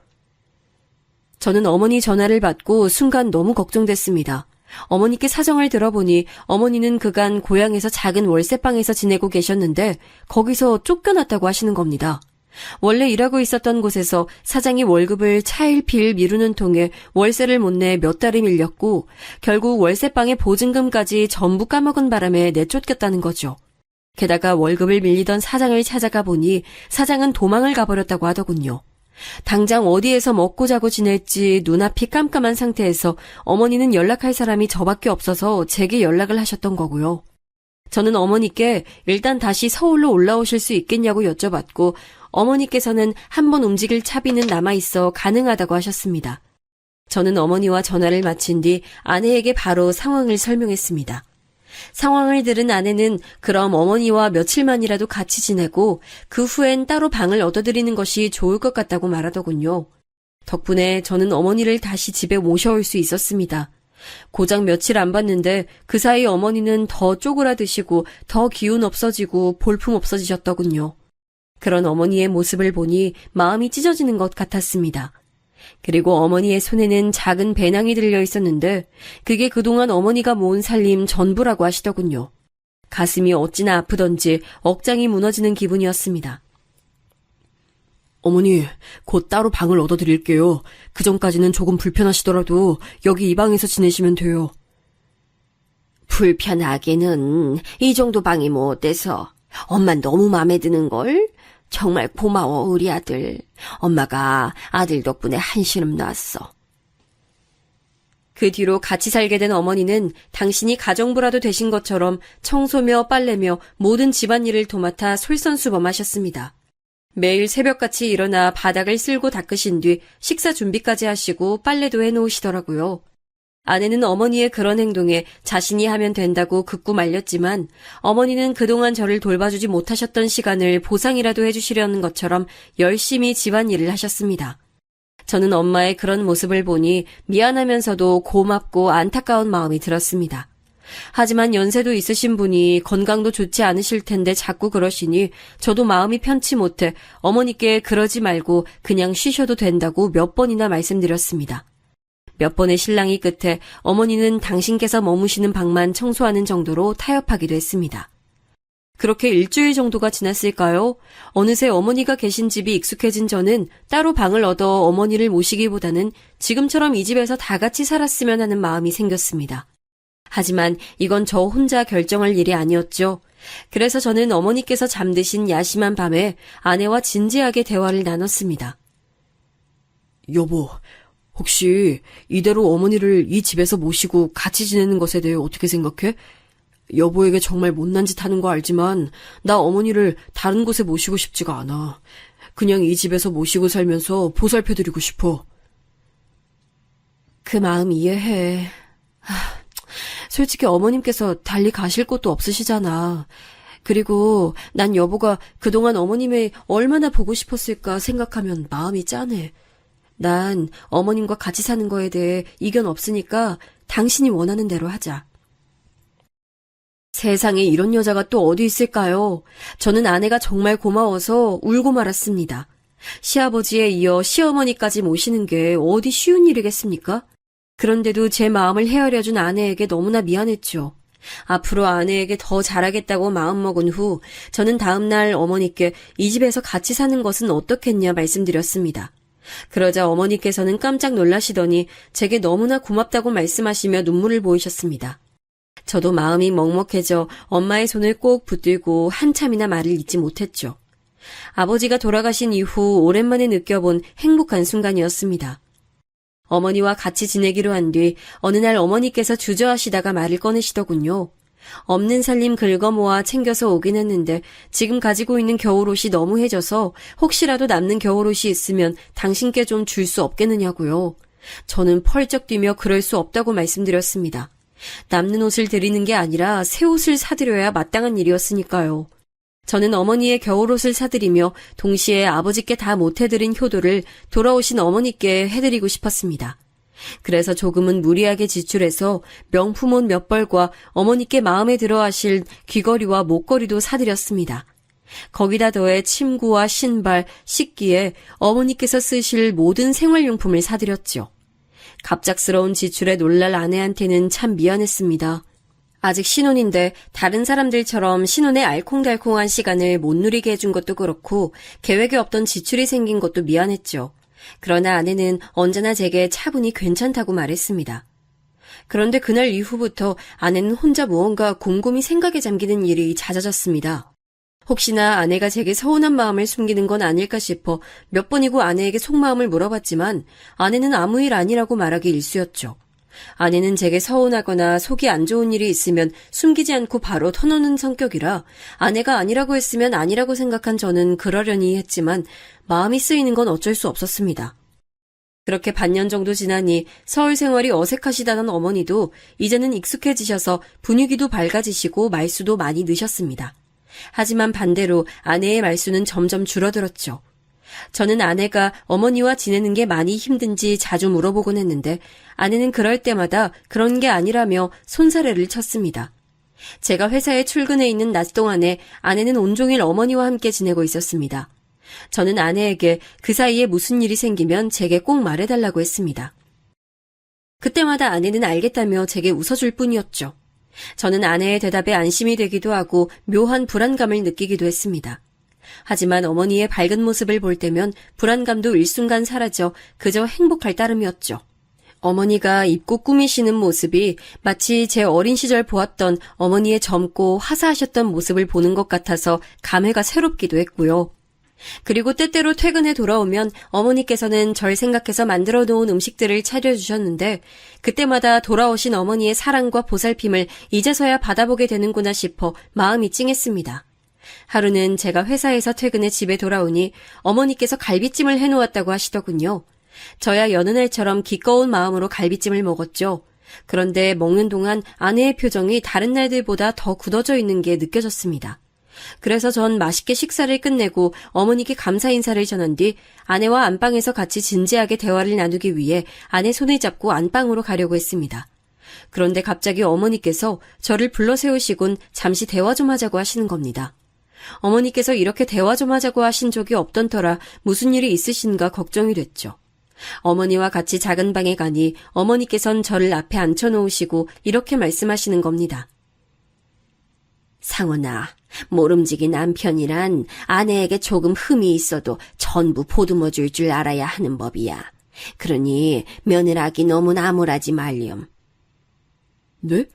저는 어머니 전화를 받고 순간 너무 걱정됐습니다. 어머니께 사정을 들어보니 어머니는 그간 고향에서 작은 월세방에서 지내고 계셨는데 거기서 쫓겨났다고 하시는 겁니다. 원래 일하고 있었던 곳에서 사장이 월급을 차일피일 미루는 통에 월세를 못 내 몇 달이 밀렸고 결국 월세방의 보증금까지 전부 까먹은 바람에 내쫓겼다는 거죠. 게다가 월급을 밀리던 사장을 찾아가 보니 사장은 도망을 가버렸다고 하더군요. 당장 어디에서 먹고 자고 지낼지 눈앞이 깜깜한 상태에서 어머니는 연락할 사람이 저밖에 없어서 제게 연락을 하셨던 거고요. 저는 어머니께 일단 다시 서울로 올라오실 수 있겠냐고 여쭤봤고 어머니께서는 한번 움직일 차비는 남아있어 가능하다고 하셨습니다. 저는 어머니와 전화를 마친 뒤 아내에게 바로 상황을 설명했습니다. 상황을 들은 아내는 그럼 어머니와 며칠만이라도 같이 지내고 그 후엔 따로 방을 얻어드리는 것이 좋을 것 같다고 말하더군요. 덕분에 저는 어머니를 다시 집에 모셔올 수 있었습니다. 고작 며칠 안 봤는데 그 사이 어머니는 더 쪼그라드시고 더 기운 없어지고 볼품 없어지셨더군요. 그런 어머니의 모습을 보니 마음이 찢어지는 것 같았습니다. 그리고 어머니의 손에는 작은 배낭이 들려 있었는데 그게 그동안 어머니가 모은 살림 전부라고 하시더군요. 가슴이 어찌나 아프던지 억장이 무너지는 기분이었습니다. 어머니, 곧 따로 방을 얻어드릴게요. 그 전까지는 조금 불편하시더라도 여기 이 방에서 지내시면 돼요. 불편하게는 이 정도 방이 뭐 어때서? 엄만 너무 마음에 드는걸? 정말 고마워, 우리 아들. 엄마가 아들 덕분에 한시름 놨어. 그 뒤로 같이 살게 된 어머니는 당신이 가정부라도 되신 것처럼 청소며 빨래며 모든 집안일을 도맡아 솔선수범하셨습니다. 매일 새벽같이 일어나 바닥을 쓸고 닦으신 뒤 식사 준비까지 하시고 빨래도 해놓으시더라고요. 아내는 어머니의 그런 행동에 자신이 하면 된다고 극구 말렸지만 어머니는 그동안 저를 돌봐주지 못하셨던 시간을 보상이라도 해주시려는 것처럼 열심히 집안일을 하셨습니다. 저는 엄마의 그런 모습을 보니 미안하면서도 고맙고 안타까운 마음이 들었습니다. 하지만 연세도 있으신 분이 건강도 좋지 않으실 텐데 자꾸 그러시니 저도 마음이 편치 못해 어머니께 그러지 말고 그냥 쉬셔도 된다고 몇 번이나 말씀드렸습니다. 몇 번의 실랑이 끝에 어머니는 당신께서 머무시는 방만 청소하는 정도로 타협하기도 했습니다. 그렇게 일주일 정도가 지났을까요? 어느새 어머니가 계신 집이 익숙해진 저는 따로 방을 얻어 어머니를 모시기보다는 지금처럼 이 집에서 다 같이 살았으면 하는 마음이 생겼습니다. 하지만 이건 저 혼자 결정할 일이 아니었죠. 그래서 저는 어머니께서 잠드신 야심한 밤에 아내와 진지하게 대화를 나눴습니다. 여보, 혹시 이대로 어머니를 이 집에서 모시고 같이 지내는 것에 대해 어떻게 생각해? 여보에게 정말 못난 짓 하는 거 알지만 나 어머니를 다른 곳에 모시고 싶지가 않아. 그냥 이 집에서 모시고 살면서 보살펴드리고 싶어. 그 마음 이해해. 솔직히 어머님께서 달리 가실 곳도 없으시잖아. 그리고 난 여보가 그동안 어머님이 얼마나 보고 싶었을까 생각하면 마음이 짠해. 난 어머님과 같이 사는 거에 대해 이견 없으니까 당신이 원하는 대로 하자. 세상에 이런 여자가 또 어디 있을까요? 저는 아내가 정말 고마워서 울고 말았습니다. 시아버지에 이어 시어머니까지 모시는 게 어디 쉬운 일이겠습니까? 그런데도 제 마음을 헤아려준 아내에게 너무나 미안했죠. 앞으로 아내에게 더 잘하겠다고 마음먹은 후 저는 다음날 어머니께 이 집에서 같이 사는 것은 어떻겠냐 말씀드렸습니다. 그러자 어머니께서는 깜짝 놀라시더니 제게 너무나 고맙다고 말씀하시며 눈물을 보이셨습니다. 저도 마음이 먹먹해져 엄마의 손을 꼭 붙들고 한참이나 말을 잇지 못했죠. 아버지가 돌아가신 이후 오랜만에 느껴본 행복한 순간이었습니다. 어머니와 같이 지내기로 한 뒤 어느 날 어머니께서 주저하시다가 말을 꺼내시더군요. 없는 살림 긁어모아 챙겨서 오긴 했는데 지금 가지고 있는 겨울옷이 너무 해져서 혹시라도 남는 겨울옷이 있으면 당신께 좀 줄 수 없겠느냐고요. 저는 펄쩍 뛰며 그럴 수 없다고 말씀드렸습니다. 남는 옷을 드리는 게 아니라 새 옷을 사드려야 마땅한 일이었으니까요. 저는 어머니의 겨울옷을 사드리며 동시에 아버지께 다 못해드린 효도를 돌아오신 어머니께 해드리고 싶었습니다. 그래서 조금은 무리하게 지출해서 명품옷 몇 벌과 어머니께 마음에 들어 하실 귀걸이와 목걸이도 사드렸습니다. 거기다 더해 침구와 신발, 식기에 어머니께서 쓰실 모든 생활용품을 사드렸죠. 갑작스러운 지출에 놀랄 아내한테는 참 미안했습니다. 아직 신혼인데 다른 사람들처럼 신혼의 알콩달콩한 시간을 못 누리게 해준 것도 그렇고 계획에 없던 지출이 생긴 것도 미안했죠. 그러나 아내는 언제나 제게 차분히 괜찮다고 말했습니다. 그런데 그날 이후부터 아내는 혼자 무언가 곰곰이 생각에 잠기는 일이 잦아졌습니다. 혹시나 아내가 제게 서운한 마음을 숨기는 건 아닐까 싶어 몇 번이고 아내에게 속마음을 물어봤지만 아내는 아무 일 아니라고 말하기 일쑤였죠. 아내는 제게 서운하거나 속이 안 좋은 일이 있으면 숨기지 않고 바로 터놓는 성격이라 아내가 아니라고 했으면 아니라고 생각한 저는 그러려니 했지만 마음이 쓰이는 건 어쩔 수 없었습니다. 그렇게 반년 정도 지나니 서울 생활이 어색하시다던 어머니도 이제는 익숙해지셔서 분위기도 밝아지시고 말수도 많이 느셨습니다. 하지만 반대로 아내의 말수는 점점 줄어들었죠. 저는 아내가 어머니와 지내는 게 많이 힘든지 자주 물어보곤 했는데 아내는 그럴 때마다 그런 게 아니라며 손사래를 쳤습니다. 제가 회사에 출근해 있는 낮 동안에 아내는 온종일 어머니와 함께 지내고 있었습니다. 저는 아내에게 그 사이에 무슨 일이 생기면 제게 꼭 말해달라고 했습니다. 그때마다 아내는 알겠다며 제게 웃어줄 뿐이었죠. 저는 아내의 대답에 안심이 되기도 하고 묘한 불안감을 느끼기도 했습니다. 하지만 어머니의 밝은 모습을 볼 때면 불안감도 일순간 사라져 그저 행복할 따름이었죠. 어머니가 입고 꾸미시는 모습이 마치 제 어린 시절 보았던 어머니의 젊고 화사하셨던 모습을 보는 것 같아서 감회가 새롭기도 했고요. 그리고 때때로 퇴근해 돌아오면 어머니께서는 절 생각해서 만들어 놓은 음식들을 차려주셨는데 그때마다 돌아오신 어머니의 사랑과 보살핌을 이제서야 받아보게 되는구나 싶어 마음이 찡했습니다. 하루는 제가 회사에서 퇴근해 집에 돌아오니 어머니께서 갈비찜을 해놓았다고 하시더군요. 저야 여느 날처럼 기꺼운 마음으로 갈비찜을 먹었죠. 그런데 먹는 동안 아내의 표정이 다른 날들보다 더 굳어져 있는 게 느껴졌습니다. 그래서 전 맛있게 식사를 끝내고 어머니께 감사 인사를 전한 뒤 아내와 안방에서 같이 진지하게 대화를 나누기 위해 아내 손을 잡고 안방으로 가려고 했습니다. 그런데 갑자기 어머니께서 저를 불러 세우시곤 잠시 대화 좀 하자고 하시는 겁니다. 어머니께서 이렇게 대화 좀 하자고 하신 적이 없던 터라 무슨 일이 있으신가 걱정이 됐죠. 어머니와 같이 작은 방에 가니 어머니께선 저를 앞에 앉혀놓으시고 이렇게 말씀하시는 겁니다. 상원아, 모름지기 남편이란 아내에게 조금 흠이 있어도 전부 보듬어 줄 줄 알아야 하는 법이야. 그러니 며느라기 너무 나무라지 말렴. 네?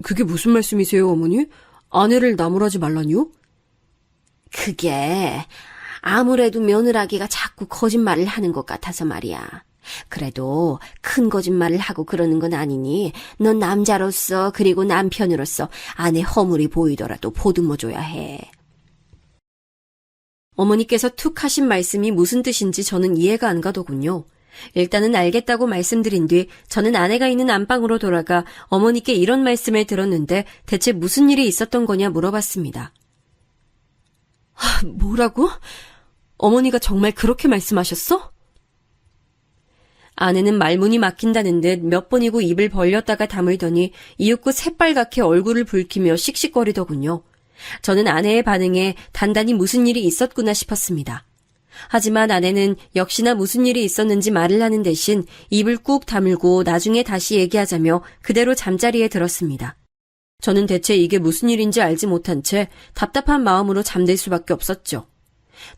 그게 무슨 말씀이세요, 어머니? 아내를 나무라지 말라니요? 그게 아무래도 며느라기가 자꾸 거짓말을 하는 것 같아서 말이야. 그래도 큰 거짓말을 하고 그러는 건 아니니 넌 남자로서 그리고 남편으로서 아내 허물이 보이더라도 보듬어줘야 해. 어머니께서 툭 하신 말씀이 무슨 뜻인지 저는 이해가 안 가더군요. 일단은 알겠다고 말씀드린 뒤 저는 아내가 있는 안방으로 돌아가 어머니께 이런 말씀을 들었는데 대체 무슨 일이 있었던 거냐 물어봤습니다. 뭐라고? 어머니가 정말 그렇게 말씀하셨어? 아내는 말문이 막힌다는 듯 몇 번이고 입을 벌렸다가 다물더니 이윽고 새빨갛게 얼굴을 붉히며 씩씩거리더군요. 저는 아내의 반응에 단단히 무슨 일이 있었구나 싶었습니다. 하지만 아내는 역시나 무슨 일이 있었는지 말을 하는 대신 입을 꾹 다물고 나중에 다시 얘기하자며 그대로 잠자리에 들었습니다. 저는 대체 이게 무슨 일인지 알지 못한 채 답답한 마음으로 잠들 수밖에 없었죠.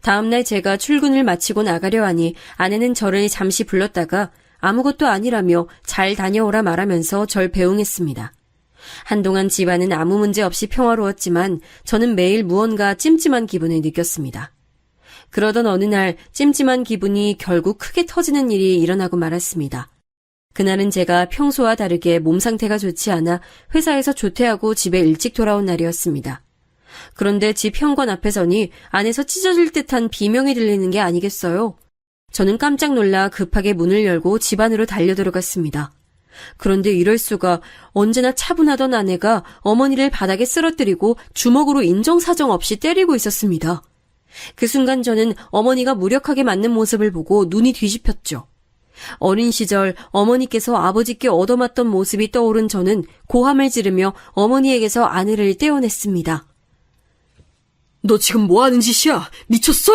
다음날 제가 출근을 마치고 나가려 하니 아내는 저를 잠시 불렀다가 아무것도 아니라며 잘 다녀오라 말하면서 절 배웅했습니다. 한동안 집안은 아무 문제 없이 평화로웠지만 저는 매일 무언가 찜찜한 기분을 느꼈습니다. 그러던 어느 날 찜찜한 기분이 결국 크게 터지는 일이 일어나고 말았습니다. 그날은 제가 평소와 다르게 몸 상태가 좋지 않아 회사에서 조퇴하고 집에 일찍 돌아온 날이었습니다. 그런데 집 현관 앞에 서니 안에서 찢어질 듯한 비명이 들리는 게 아니겠어요? 저는 깜짝 놀라 급하게 문을 열고 집 안으로 달려들어갔습니다. 그런데 이럴 수가. 언제나 차분하던 아내가 어머니를 바닥에 쓰러뜨리고 주먹으로 인정사정 없이 때리고 있었습니다. 그 순간 저는 어머니가 무력하게 맞는 모습을 보고 눈이 뒤집혔죠. 어린 시절 어머니께서 아버지께 얻어맞던 모습이 떠오른 저는 고함을 지르며 어머니에게서 아내를 떼어냈습니다. 너 지금 뭐 하는 짓이야? 미쳤어?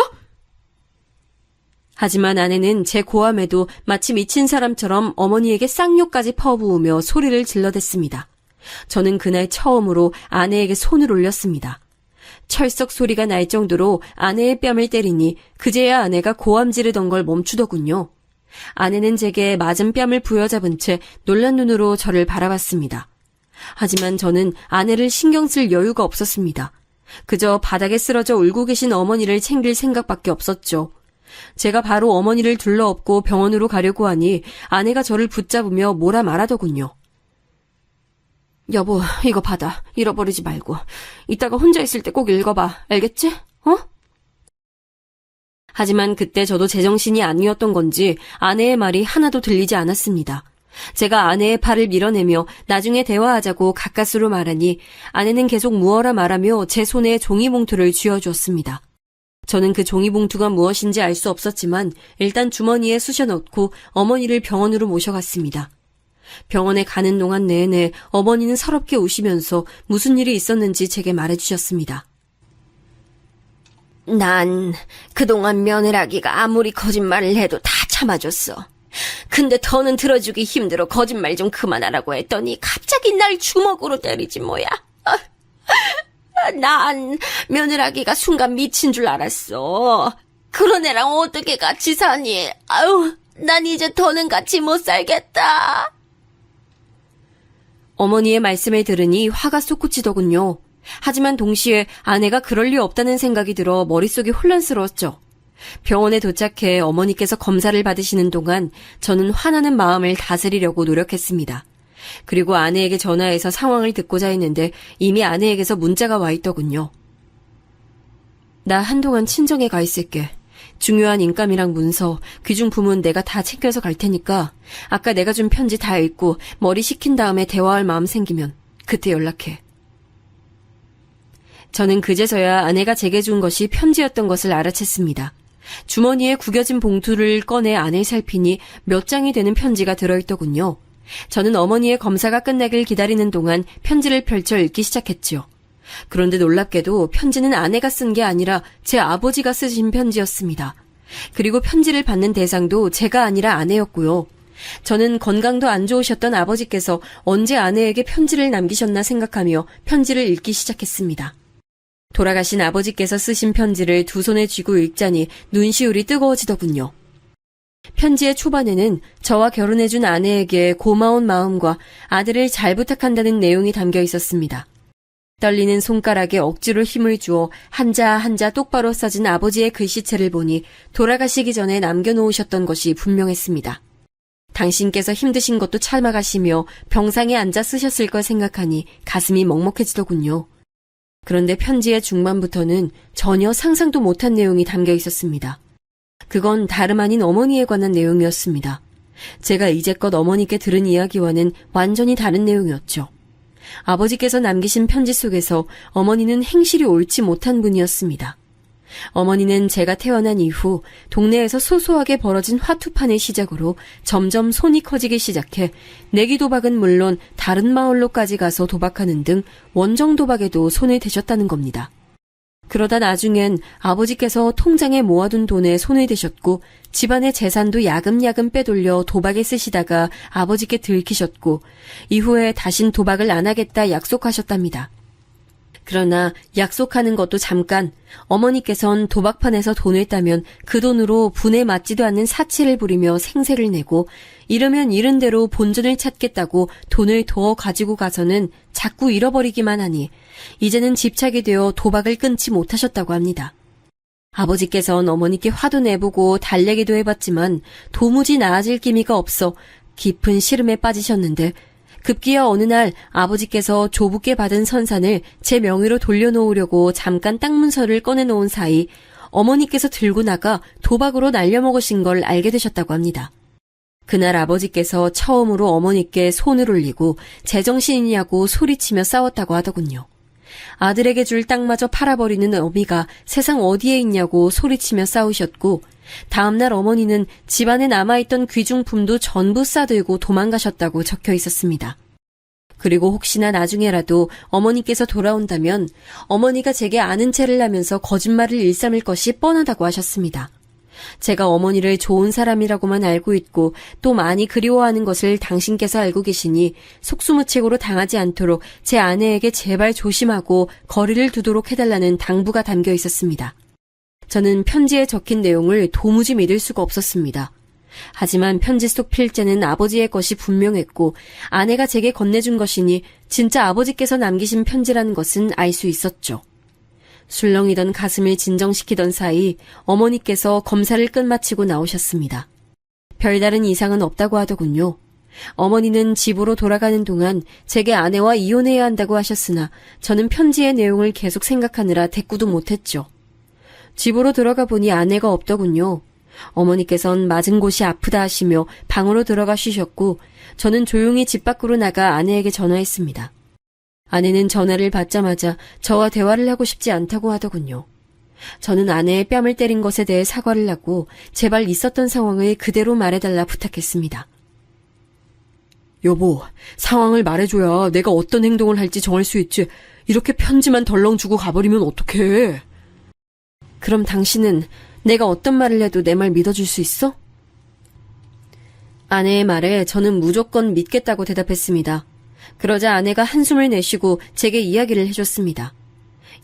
하지만 아내는 제 고함에도 마치 미친 사람처럼 어머니에게 쌍욕까지 퍼부으며 소리를 질러댔습니다. 저는 그날 처음으로 아내에게 손을 올렸습니다. 철썩 소리가 날 정도로 아내의 뺨을 때리니 그제야 아내가 고함 지르던 걸 멈추더군요. 아내는 제게 맞은 뺨을 부여잡은 채 놀란 눈으로 저를 바라봤습니다. 하지만 저는 아내를 신경 쓸 여유가 없었습니다. 그저 바닥에 쓰러져 울고 계신 어머니를 챙길 생각밖에 없었죠. 제가 바로 어머니를 둘러엎고 병원으로 가려고 하니 아내가 저를 붙잡으며 뭐라 말하더군요. 여보, 이거 받아. 잃어버리지 말고. 이따가 혼자 있을 때 꼭 읽어봐. 알겠지? 어? 하지만 그때 저도 제정신이 아니었던 건지 아내의 말이 하나도 들리지 않았습니다. 제가 아내의 팔을 밀어내며 나중에 대화하자고 가까스로 말하니 아내는 계속 무어라 말하며 제 손에 종이봉투를 쥐어주었습니다. 저는 그 종이봉투가 무엇인지 알 수 없었지만 일단 주머니에 쑤셔 넣고 어머니를 병원으로 모셔갔습니다. 병원에 가는 동안 내내 어머니는 서럽게 우시면서 무슨 일이 있었는지 제게 말해주셨습니다. 난 그동안 며느라기가 아무리 거짓말을 해도 다 참아줬어. 근데 더는 들어주기 힘들어 거짓말 좀 그만하라고 했더니 갑자기 날 주먹으로 때리지 뭐야. 난 며느라기가 순간 미친 줄 알았어. 그런 애랑 어떻게 같이 사니? 아유, 난 이제 더는 같이 못 살겠다. 어머니의 말씀을 들으니 화가 솟구치더군요. 하지만 동시에 아내가 그럴 리 없다는 생각이 들어 머릿속이 혼란스러웠죠. 병원에 도착해 어머니께서 검사를 받으시는 동안 저는 화나는 마음을 다스리려고 노력했습니다. 그리고 아내에게 전화해서 상황을 듣고자 했는데 이미 아내에게서 문자가 와 있더군요. 나 한동안 친정에 가 있을게. 중요한 인감이랑 문서, 귀중품은 내가 다 챙겨서 갈 테니까 아까 내가 준 편지 다 읽고 머리 식힌 다음에 대화할 마음 생기면 그때 연락해. 저는 그제서야 아내가 제게 준 것이 편지였던 것을 알아챘습니다. 주머니에 구겨진 봉투를 꺼내 안을 살피니 몇 장이 되는 편지가 들어있더군요. 저는 어머니의 검사가 끝나길 기다리는 동안 편지를 펼쳐 읽기 시작했지요. 그런데 놀랍게도 편지는 아내가 쓴 게 아니라 제 아버지가 쓰신 편지였습니다. 그리고 편지를 받는 대상도 제가 아니라 아내였고요. 저는 건강도 안 좋으셨던 아버지께서 언제 아내에게 편지를 남기셨나 생각하며 편지를 읽기 시작했습니다. 돌아가신 아버지께서 쓰신 편지를 두 손에 쥐고 읽자니 눈시울이 뜨거워지더군요. 편지의 초반에는 저와 결혼해준 아내에게 고마운 마음과 아들을 잘 부탁한다는 내용이 담겨 있었습니다. 떨리는 손가락에 억지로 힘을 주어 한자 한자 똑바로 써진 아버지의 글씨체를 보니 돌아가시기 전에 남겨놓으셨던 것이 분명했습니다. 당신께서 힘드신 것도 참아가시며 병상에 앉아 쓰셨을 걸 생각하니 가슴이 먹먹해지더군요. 그런데 편지의 중반부터는 전혀 상상도 못한 내용이 담겨 있었습니다. 그건 다름 아닌 어머니에 관한 내용이었습니다. 제가 이제껏 어머니께 들은 이야기와는 완전히 다른 내용이었죠. 아버지께서 남기신 편지 속에서 어머니는 행실이 옳지 못한 분이었습니다. 어머니는 제가 태어난 이후 동네에서 소소하게 벌어진 화투판을 시작으로 점점 손이 커지기 시작해 내기 도박은 물론 다른 마을로까지 가서 도박하는 등 원정 도박에도 손을 대셨다는 겁니다. 그러다 나중엔 아버지께서 통장에 모아둔 돈에 손을 대셨고 집안의 재산도 야금야금 빼돌려 도박에 쓰시다가 아버지께 들키셨고 이후에 다신 도박을 안 하겠다 약속하셨답니다. 그러나 약속하는 것도 잠깐 어머니께선 도박판에서 돈을 따면 그 돈으로 분에 맞지도 않는 사치를 부리며 생색을 내고 이러면 이른 대로 본전을 찾겠다고 돈을 더 가지고 가서는 자꾸 잃어버리기만 하니 이제는 집착이 되어 도박을 끊지 못하셨다고 합니다. 아버지께선 어머니께 화도 내보고 달래기도 해봤지만 도무지 나아질 기미가 없어 깊은 시름에 빠지셨는데 급기야 어느 날 아버지께서 조부께 받은 선산을 제 명의로 돌려놓으려고 잠깐 땅 문서를 꺼내놓은 사이 어머니께서 들고 나가 도박으로 날려먹으신 걸 알게 되셨다고 합니다. 그날 아버지께서 처음으로 어머니께 손을 올리고 제정신이냐고 소리치며 싸웠다고 하더군요. 아들에게 줄 땅마저 팔아버리는 어미가 세상 어디에 있냐고 소리치며 싸우셨고, 다음날 어머니는 집안에 남아있던 귀중품도 전부 싸들고 도망가셨다고 적혀 있었습니다. 그리고 혹시나 나중에라도 어머니께서 돌아온다면 어머니가 제게 아는 체를 하면서 거짓말을 일삼을 것이 뻔하다고 하셨습니다. 제가 어머니를 좋은 사람이라고만 알고 있고 또 많이 그리워하는 것을 당신께서 알고 계시니 속수무책으로 당하지 않도록 제 아내에게 제발 조심하고 거리를 두도록 해달라는 당부가 담겨 있었습니다. 저는 편지에 적힌 내용을 도무지 믿을 수가 없었습니다. 하지만 편지 속 필자는 아버지의 것이 분명했고 아내가 제게 건네준 것이니 진짜 아버지께서 남기신 편지라는 것은 알 수 있었죠. 술렁이던 가슴을 진정시키던 사이 어머니께서 검사를 끝마치고 나오셨습니다. 별다른 이상은 없다고 하더군요. 어머니는 집으로 돌아가는 동안 제게 아내와 이혼해야 한다고 하셨으나 저는 편지의 내용을 계속 생각하느라 대꾸도 못했죠. 집으로 들어가 보니 아내가 없더군요. 어머니께선 맞은 곳이 아프다 하시며 방으로 들어가 쉬셨고 저는 조용히 집 밖으로 나가 아내에게 전화했습니다. 아내는 전화를 받자마자 저와 대화를 하고 싶지 않다고 하더군요. 저는 아내의 뺨을 때린 것에 대해 사과를 하고 제발 있었던 상황을 그대로 말해달라 부탁했습니다. 여보, 상황을 말해줘야 내가 어떤 행동을 할지 정할 수 있지. 이렇게 편지만 덜렁 주고 가버리면 어떡해. 그럼 당신은 내가 어떤 말을 해도 내 말 믿어줄 수 있어? 아내의 말에 저는 무조건 믿겠다고 대답했습니다. 그러자 아내가 한숨을 내쉬고 제게 이야기를 해줬습니다.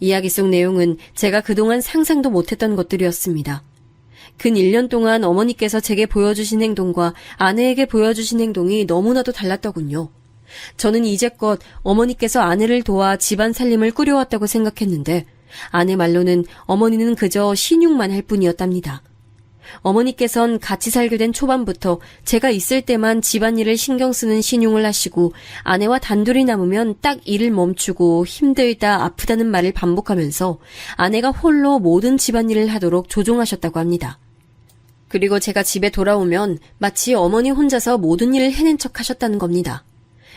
이야기 속 내용은 제가 그동안 상상도 못했던 것들이었습니다. 근 1년 동안 어머니께서 제게 보여주신 행동과 아내에게 보여주신 행동이 너무나도 달랐더군요. 저는 이제껏 어머니께서 아내를 도와 집안 살림을 꾸려왔다고 생각했는데 아내 말로는 어머니는 그저 신용만 할 뿐이었답니다. 어머니께선 같이 살게 된 초반부터 제가 있을 때만 집안일을 신경 쓰는 신용을 하시고 아내와 단둘이 남으면 딱 일을 멈추고 힘들다 아프다는 말을 반복하면서 아내가 홀로 모든 집안일을 하도록 조종하셨다고 합니다. 그리고 제가 집에 돌아오면 마치 어머니 혼자서 모든 일을 해낸 척 하셨다는 겁니다.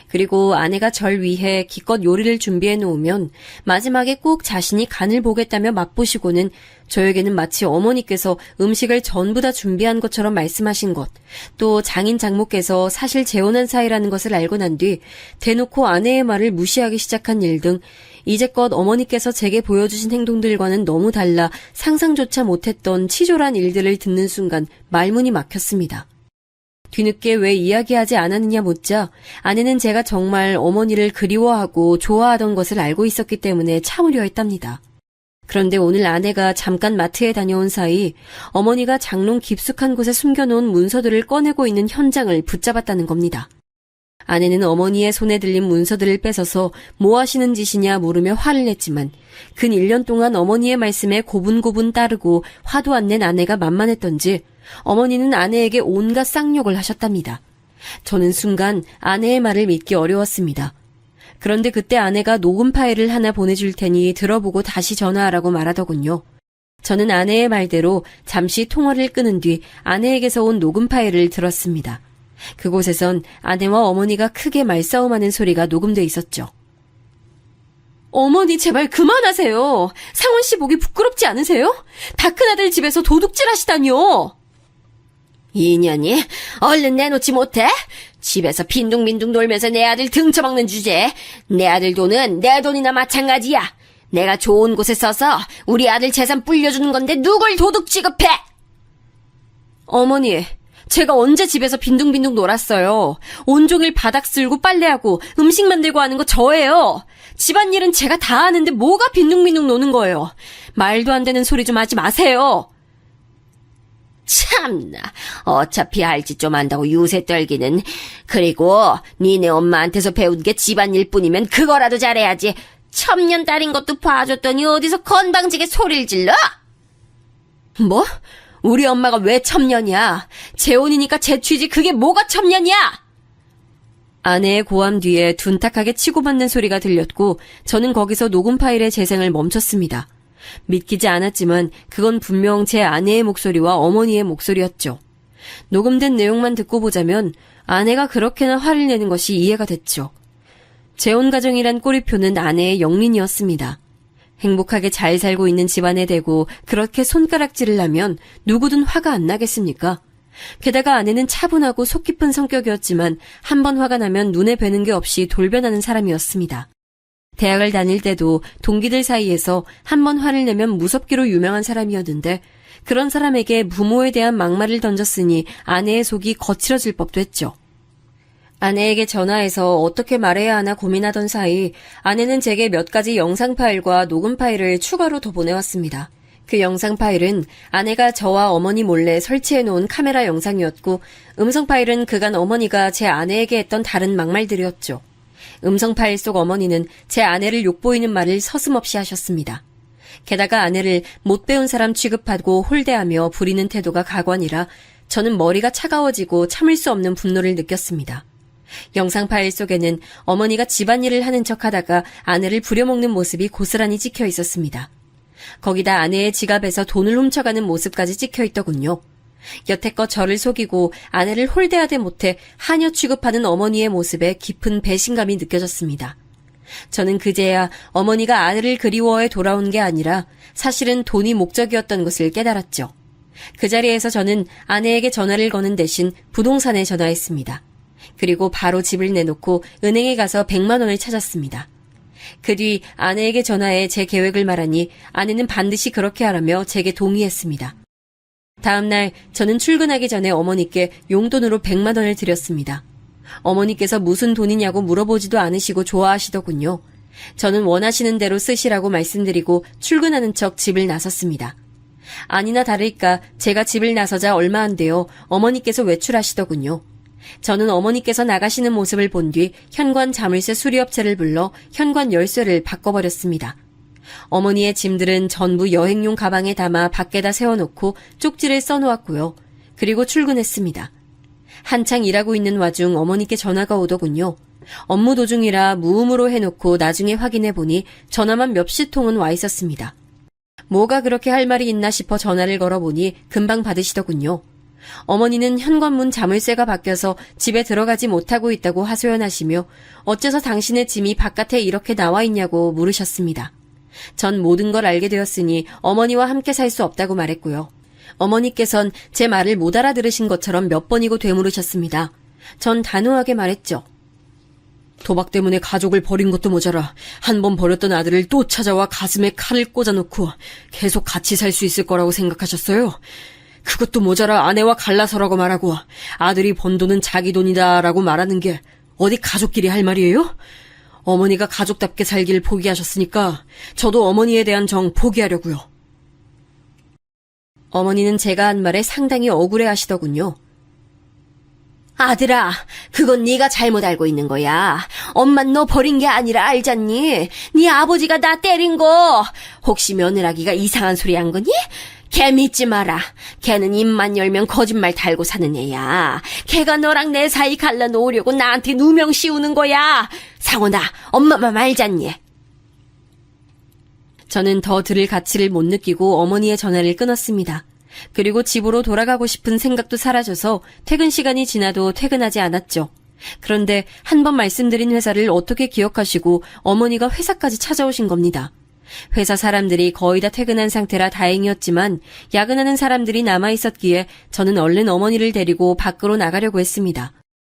그리고 아내가 절 위해 기껏 요리를 준비해 놓으면 마지막에 꼭 자신이 간을 보겠다며 맛보시고는 저에게는 마치 어머니께서 음식을 전부 다 준비한 것처럼 말씀하신 것, 또 장인 장모께서 사실 재혼한 사이라는 것을 알고 난 뒤 대놓고 아내의 말을 무시하기 시작한 일 등 이제껏 어머니께서 제게 보여주신 행동들과는 너무 달라 상상조차 못했던 치졸한 일들을 듣는 순간 말문이 막혔습니다. 뒤늦게 왜 이야기하지 않았느냐 묻자 아내는 제가 정말 어머니를 그리워하고 좋아하던 것을 알고 있었기 때문에 참으려 했답니다. 그런데 오늘 아내가 잠깐 마트에 다녀온 사이 어머니가 장롱 깊숙한 곳에 숨겨놓은 문서들을 꺼내고 있는 현장을 붙잡았다는 겁니다. 아내는 어머니의 손에 들린 문서들을 뺏어서 뭐 하시는 짓이냐 물으며 화를 냈지만 근 1년 동안 어머니의 말씀에 고분고분 따르고 화도 안 낸 아내가 만만했던지 어머니는 아내에게 온갖 쌍욕을 하셨답니다. 저는 순간 아내의 말을 믿기 어려웠습니다. 그런데 그때 아내가 녹음 파일을 하나 보내줄 테니 들어보고 다시 전화하라고 말하더군요. 저는 아내의 말대로 잠시 통화를 끊은 뒤 아내에게서 온 녹음 파일을 들었습니다. 그곳에선 아내와 어머니가 크게 말싸움하는 소리가 녹음돼 있었죠. 어머니 제발 그만하세요. 상원 씨 보기 부끄럽지 않으세요? 다 큰아들 집에서 도둑질 하시다니요. 이년이 얼른 내놓지 못해? 집에서 빈둥빈둥 놀면서 내 아들 등쳐먹는 주제에 내 아들 돈은 내 돈이나 마찬가지야. 내가 좋은 곳에 써서 우리 아들 재산 불려주는 건데 누굴 도둑 취급해? 어머니, 제가 언제 집에서 빈둥빈둥 놀았어요. 온종일 바닥 쓸고 빨래하고 음식 만들고 하는 거 저예요. 집안일은 제가 다 하는데 뭐가 빈둥빈둥 노는 거예요. 말도 안 되는 소리 좀 하지 마세요. 참나, 어차피 할 짓 좀 안다고 유세 떨기는. 그리고 니네 엄마한테서 배운 게 집안일 뿐이면 그거라도 잘해야지. 첨년 딸인 것도 봐줬더니 어디서 건방지게 소리를 질러? 뭐? 우리 엄마가 왜 첨년이야? 재혼이니까 재취지 그게 뭐가 첨년이야? 아내의 고함 뒤에 둔탁하게 치고받는 소리가 들렸고 저는 거기서 녹음 파일의 재생을 멈췄습니다. 믿기지 않았지만 그건 분명 제 아내의 목소리와 어머니의 목소리였죠. 녹음된 내용만 듣고 보자면 아내가 그렇게나 화를 내는 것이 이해가 됐죠. 재혼 가정이란 꼬리표는 아내의 영린이었습니다. 행복하게 잘 살고 있는 집안에 대고 그렇게 손가락질을 하면 누구든 화가 안 나겠습니까? 게다가 아내는 차분하고 속 깊은 성격이었지만 한 번 화가 나면 눈에 뵈는 게 없이 돌변하는 사람이었습니다. 대학을 다닐 때도 동기들 사이에서 한 번 화를 내면 무섭기로 유명한 사람이었는데 그런 사람에게 부모에 대한 막말을 던졌으니 아내의 속이 거칠어질 법도 했죠. 아내에게 전화해서 어떻게 말해야 하나 고민하던 사이 아내는 제게 몇 가지 영상 파일과 녹음 파일을 추가로 더 보내왔습니다. 그 영상 파일은 아내가 저와 어머니 몰래 설치해놓은 카메라 영상이었고 음성 파일은 그간 어머니가 제 아내에게 했던 다른 막말들이었죠. 음성 파일 속 어머니는 제 아내를 욕보이는 말을 서슴없이 하셨습니다. 게다가 아내를 못 배운 사람 취급하고 홀대하며 부리는 태도가 가관이라 저는 머리가 차가워지고 참을 수 없는 분노를 느꼈습니다. 영상 파일 속에는 어머니가 집안일을 하는 척하다가 아내를 부려먹는 모습이 고스란히 찍혀 있었습니다. 거기다 아내의 지갑에서 돈을 훔쳐가는 모습까지 찍혀 있더군요. 여태껏 저를 속이고 아내를 홀대하되 못해 하녀 취급하는 어머니의 모습에 깊은 배신감이 느껴졌습니다. 저는 그제야 어머니가 아내를 그리워해 돌아온 게 아니라 사실은 돈이 목적이었던 것을 깨달았죠. 그 자리에서 저는 아내에게 전화를 거는 대신 부동산에 전화했습니다. 그리고 바로 집을 내놓고 은행에 가서 100만 원을 찾았습니다. 그 뒤 아내에게 전화해 제 계획을 말하니 아내는 반드시 그렇게 하라며 제게 동의했습니다. 다음 날 저는 출근하기 전에 어머니께 용돈으로 100만 원을 드렸습니다. 어머니께서 무슨 돈이냐고 물어보지도 않으시고 좋아하시더군요. 저는 원하시는 대로 쓰시라고 말씀드리고 출근하는 척 집을 나섰습니다. 아니나 다를까 제가 집을 나서자 얼마 안 되어 어머니께서 외출하시더군요. 저는 어머니께서 나가시는 모습을 본 뒤 현관 자물쇠 수리업체를 불러 현관 열쇠를 바꿔버렸습니다. 어머니의 짐들은 전부 여행용 가방에 담아 밖에다 세워놓고 쪽지를 써놓았고요. 그리고 출근했습니다. 한창 일하고 있는 와중 어머니께 전화가 오더군요. 업무 도중이라 무음으로 해놓고 나중에 확인해보니 전화만 몇십 통은 와 있었습니다. 뭐가 그렇게 할 말이 있나 싶어 전화를 걸어보니 금방 받으시더군요. 어머니는 현관문 자물쇠가 바뀌어서 집에 들어가지 못하고 있다고 하소연하시며 어째서 당신의 짐이 바깥에 이렇게 나와 있냐고 물으셨습니다. 전 모든 걸 알게 되었으니 어머니와 함께 살 수 없다고 말했고요. 어머니께선 제 말을 못 알아들으신 것처럼 몇 번이고 되물으셨습니다. 전 단호하게 말했죠. 도박 때문에 가족을 버린 것도 모자라 한 번 버렸던 아들을 또 찾아와 가슴에 칼을 꽂아놓고 계속 같이 살 수 있을 거라고 생각하셨어요? 그것도 모자라 아내와 갈라서라고 말하고 아들이 번 돈은 자기 돈이다라고 말하는 게 어디 가족끼리 할 말이에요? 어머니가 가족답게 살기를 포기하셨으니까 저도 어머니에 대한 정 포기하려고요. 어머니는 제가 한 말에 상당히 억울해하시더군요. 아들아, 그건 네가 잘못 알고 있는 거야. 엄만 너 버린 게 아니라 알잖니? 네 아버지가 나 때린 거. 혹시 며느라기가 이상한 소리 한 거니? 걔 믿지 마라. 걔는 입만 열면 거짓말 달고 사는 애야. 걔가 너랑 내 사이 갈라놓으려고 나한테 누명 씌우는 거야. 상원아, 엄마만 알잖니? 저는 더 들을 가치를 못 느끼고 어머니의 전화를 끊었습니다. 그리고 집으로 돌아가고 싶은 생각도 사라져서 퇴근 시간이 지나도 퇴근하지 않았죠. 그런데 한 번 말씀드린 회사를 어떻게 기억하시고 어머니가 회사까지 찾아오신 겁니다. 회사 사람들이 거의 다 퇴근한 상태라 다행이었지만 야근하는 사람들이 남아있었기에 저는 얼른 어머니를 데리고 밖으로 나가려고 했습니다.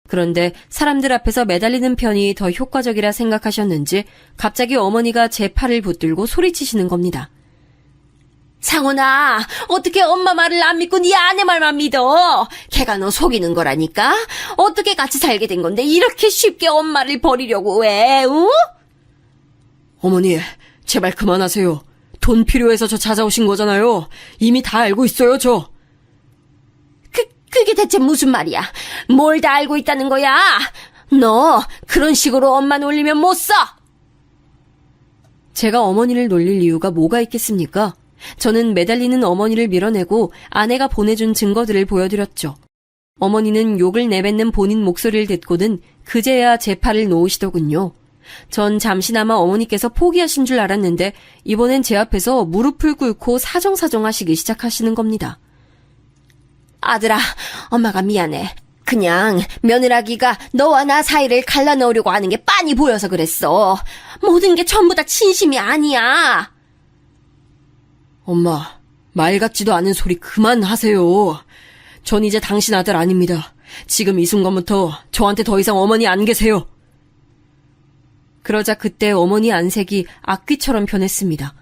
그런데 사람들 앞에서 매달리는 편이 더 효과적이라 생각하셨는지 갑자기 어머니가 제 팔을 붙들고 소리치시는 겁니다. 상원아, 어떻게 엄마 말을 안 믿고 네 아내 말만 믿어? 걔가 너 속이는 거라니까? 어떻게 같이 살게 된 건데 이렇게 쉽게 엄마를 버리려고 해, 응? 어머니, 제발 그만하세요. 돈 필요해서 저 찾아오신 거잖아요. 이미 다 알고 있어요, 저. 그게 대체 무슨 말이야? 뭘 다 알고 있다는 거야? 너 그런 식으로 엄마 놀리면 못 써! 제가 어머니를 놀릴 이유가 뭐가 있겠습니까? 저는 매달리는 어머니를 밀어내고 아내가 보내준 증거들을 보여드렸죠. 어머니는 욕을 내뱉는 본인 목소리를 듣고는 그제야 제 팔을 놓으시더군요. 전 잠시나마 어머니께서 포기하신 줄 알았는데 이번엔 제 앞에서 무릎을 꿇고 사정사정 하시기 시작하시는 겁니다. 아들아, 엄마가 미안해. 그냥 며느라기가 너와 나 사이를 갈라놓으려고 하는 게 빤히 보여서 그랬어. 모든 게 전부 다 진심이 아니야. 엄마, 말 같지도 않은 소리 그만하세요. 전 이제 당신 아들 아닙니다. 지금 이 순간부터 저한테 더 이상 어머니 안 계세요. 그러자 그때 어머니 안색이 악귀처럼 변했습니다.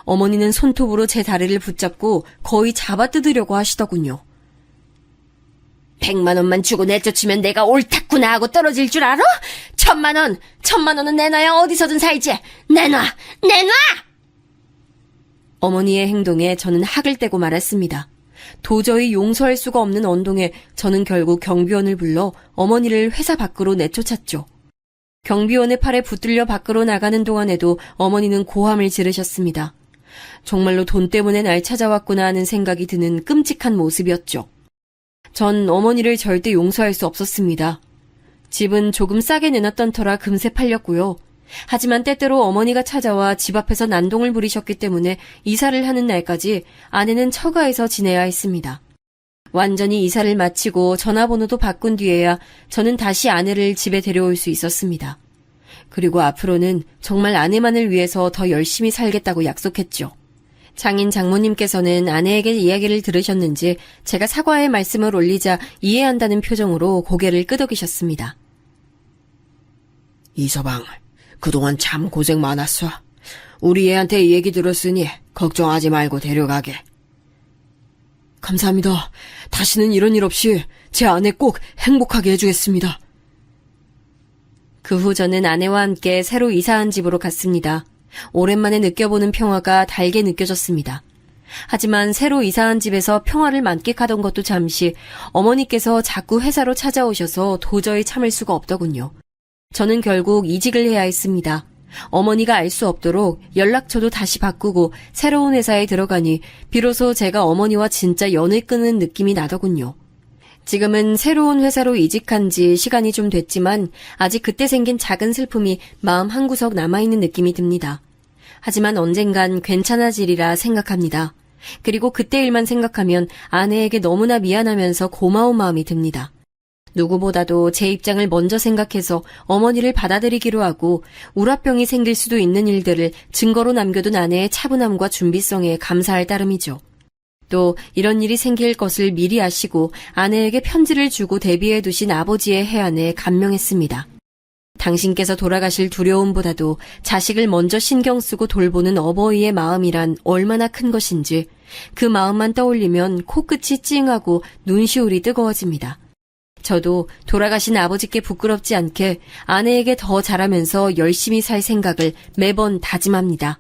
어머니는 손톱으로 제 다리를 붙잡고 거의 잡아뜯으려고 하시더군요. 100만 원만 주고 내쫓으면 내가 옳다구나 하고 떨어질 줄 알아? 1,000만 원은 내놔야 어디서든 살지. 내놔! 어머니의 행동에 저는 학을 떼고 말았습니다. 도저히 용서할 수가 없는 언동에 저는 결국 경비원을 불러 어머니를 회사 밖으로 내쫓았죠. 경비원의 팔에 붙들려 밖으로 나가는 동안에도 어머니는 고함을 지르셨습니다. 정말로 돈 때문에 날 찾아왔구나 하는 생각이 드는 끔찍한 모습이었죠. 전 어머니를 절대 용서할 수 없었습니다. 집은 조금 싸게 내놨던 터라 금세 팔렸고요. 하지만 때때로 어머니가 찾아와 집 앞에서 난동을 부리셨기 때문에 이사를 하는 날까지 아내는 처가에서 지내야 했습니다. 완전히 이사를 마치고 전화번호도 바꾼 뒤에야 저는 다시 아내를 집에 데려올 수 있었습니다. 그리고 앞으로는 정말 아내만을 위해서 더 열심히 살겠다고 약속했죠. 장인 장모님께서는 아내에게 이야기를 들으셨는지 제가 사과의 말씀을 올리자 이해한다는 표정으로 고개를 끄덕이셨습니다. 이서방, 그동안 참 고생 많았어. 우리 애한테 얘기 들었으니 걱정하지 말고 데려가게. 감사합니다. 다시는 이런 일 없이 제 아내 꼭 행복하게 해주겠습니다. 그 후 저는 아내와 함께 새로 이사한 집으로 갔습니다. 오랜만에 느껴보는 평화가 달게 느껴졌습니다. 하지만 새로 이사한 집에서 평화를 만끽하던 것도 잠시 어머니께서 자꾸 회사로 찾아오셔서 도저히 참을 수가 없더군요. 저는 결국 이직을 해야 했습니다. 어머니가 알 수 없도록 연락처도 다시 바꾸고 새로운 회사에 들어가니 비로소 제가 어머니와 진짜 연을 끊는 느낌이 나더군요. 지금은 새로운 회사로 이직한 지 시간이 좀 됐지만 아직 그때 생긴 작은 슬픔이 마음 한구석 남아있는 느낌이 듭니다. 하지만 언젠간 괜찮아지리라 생각합니다. 그리고 그때 일만 생각하면 아내에게 너무나 미안하면서 고마운 마음이 듭니다. 누구보다도 제 입장을 먼저 생각해서 어머니를 받아들이기로 하고 우라병이 생길 수도 있는 일들을 증거로 남겨둔 아내의 차분함과 준비성에 감사할 따름이죠. 또 이런 일이 생길 것을 미리 아시고 아내에게 편지를 주고 대비해 두신 아버지의 해안에 감명했습니다. 당신께서 돌아가실 두려움보다도 자식을 먼저 신경 쓰고 돌보는 어버이의 마음이란 얼마나 큰 것인지 그 마음만 떠올리면 코끝이 찡하고 눈시울이 뜨거워집니다. 저도 돌아가신 아버지께 부끄럽지 않게 아내에게 더 잘하면서 열심히 살 생각을 매번 다짐합니다.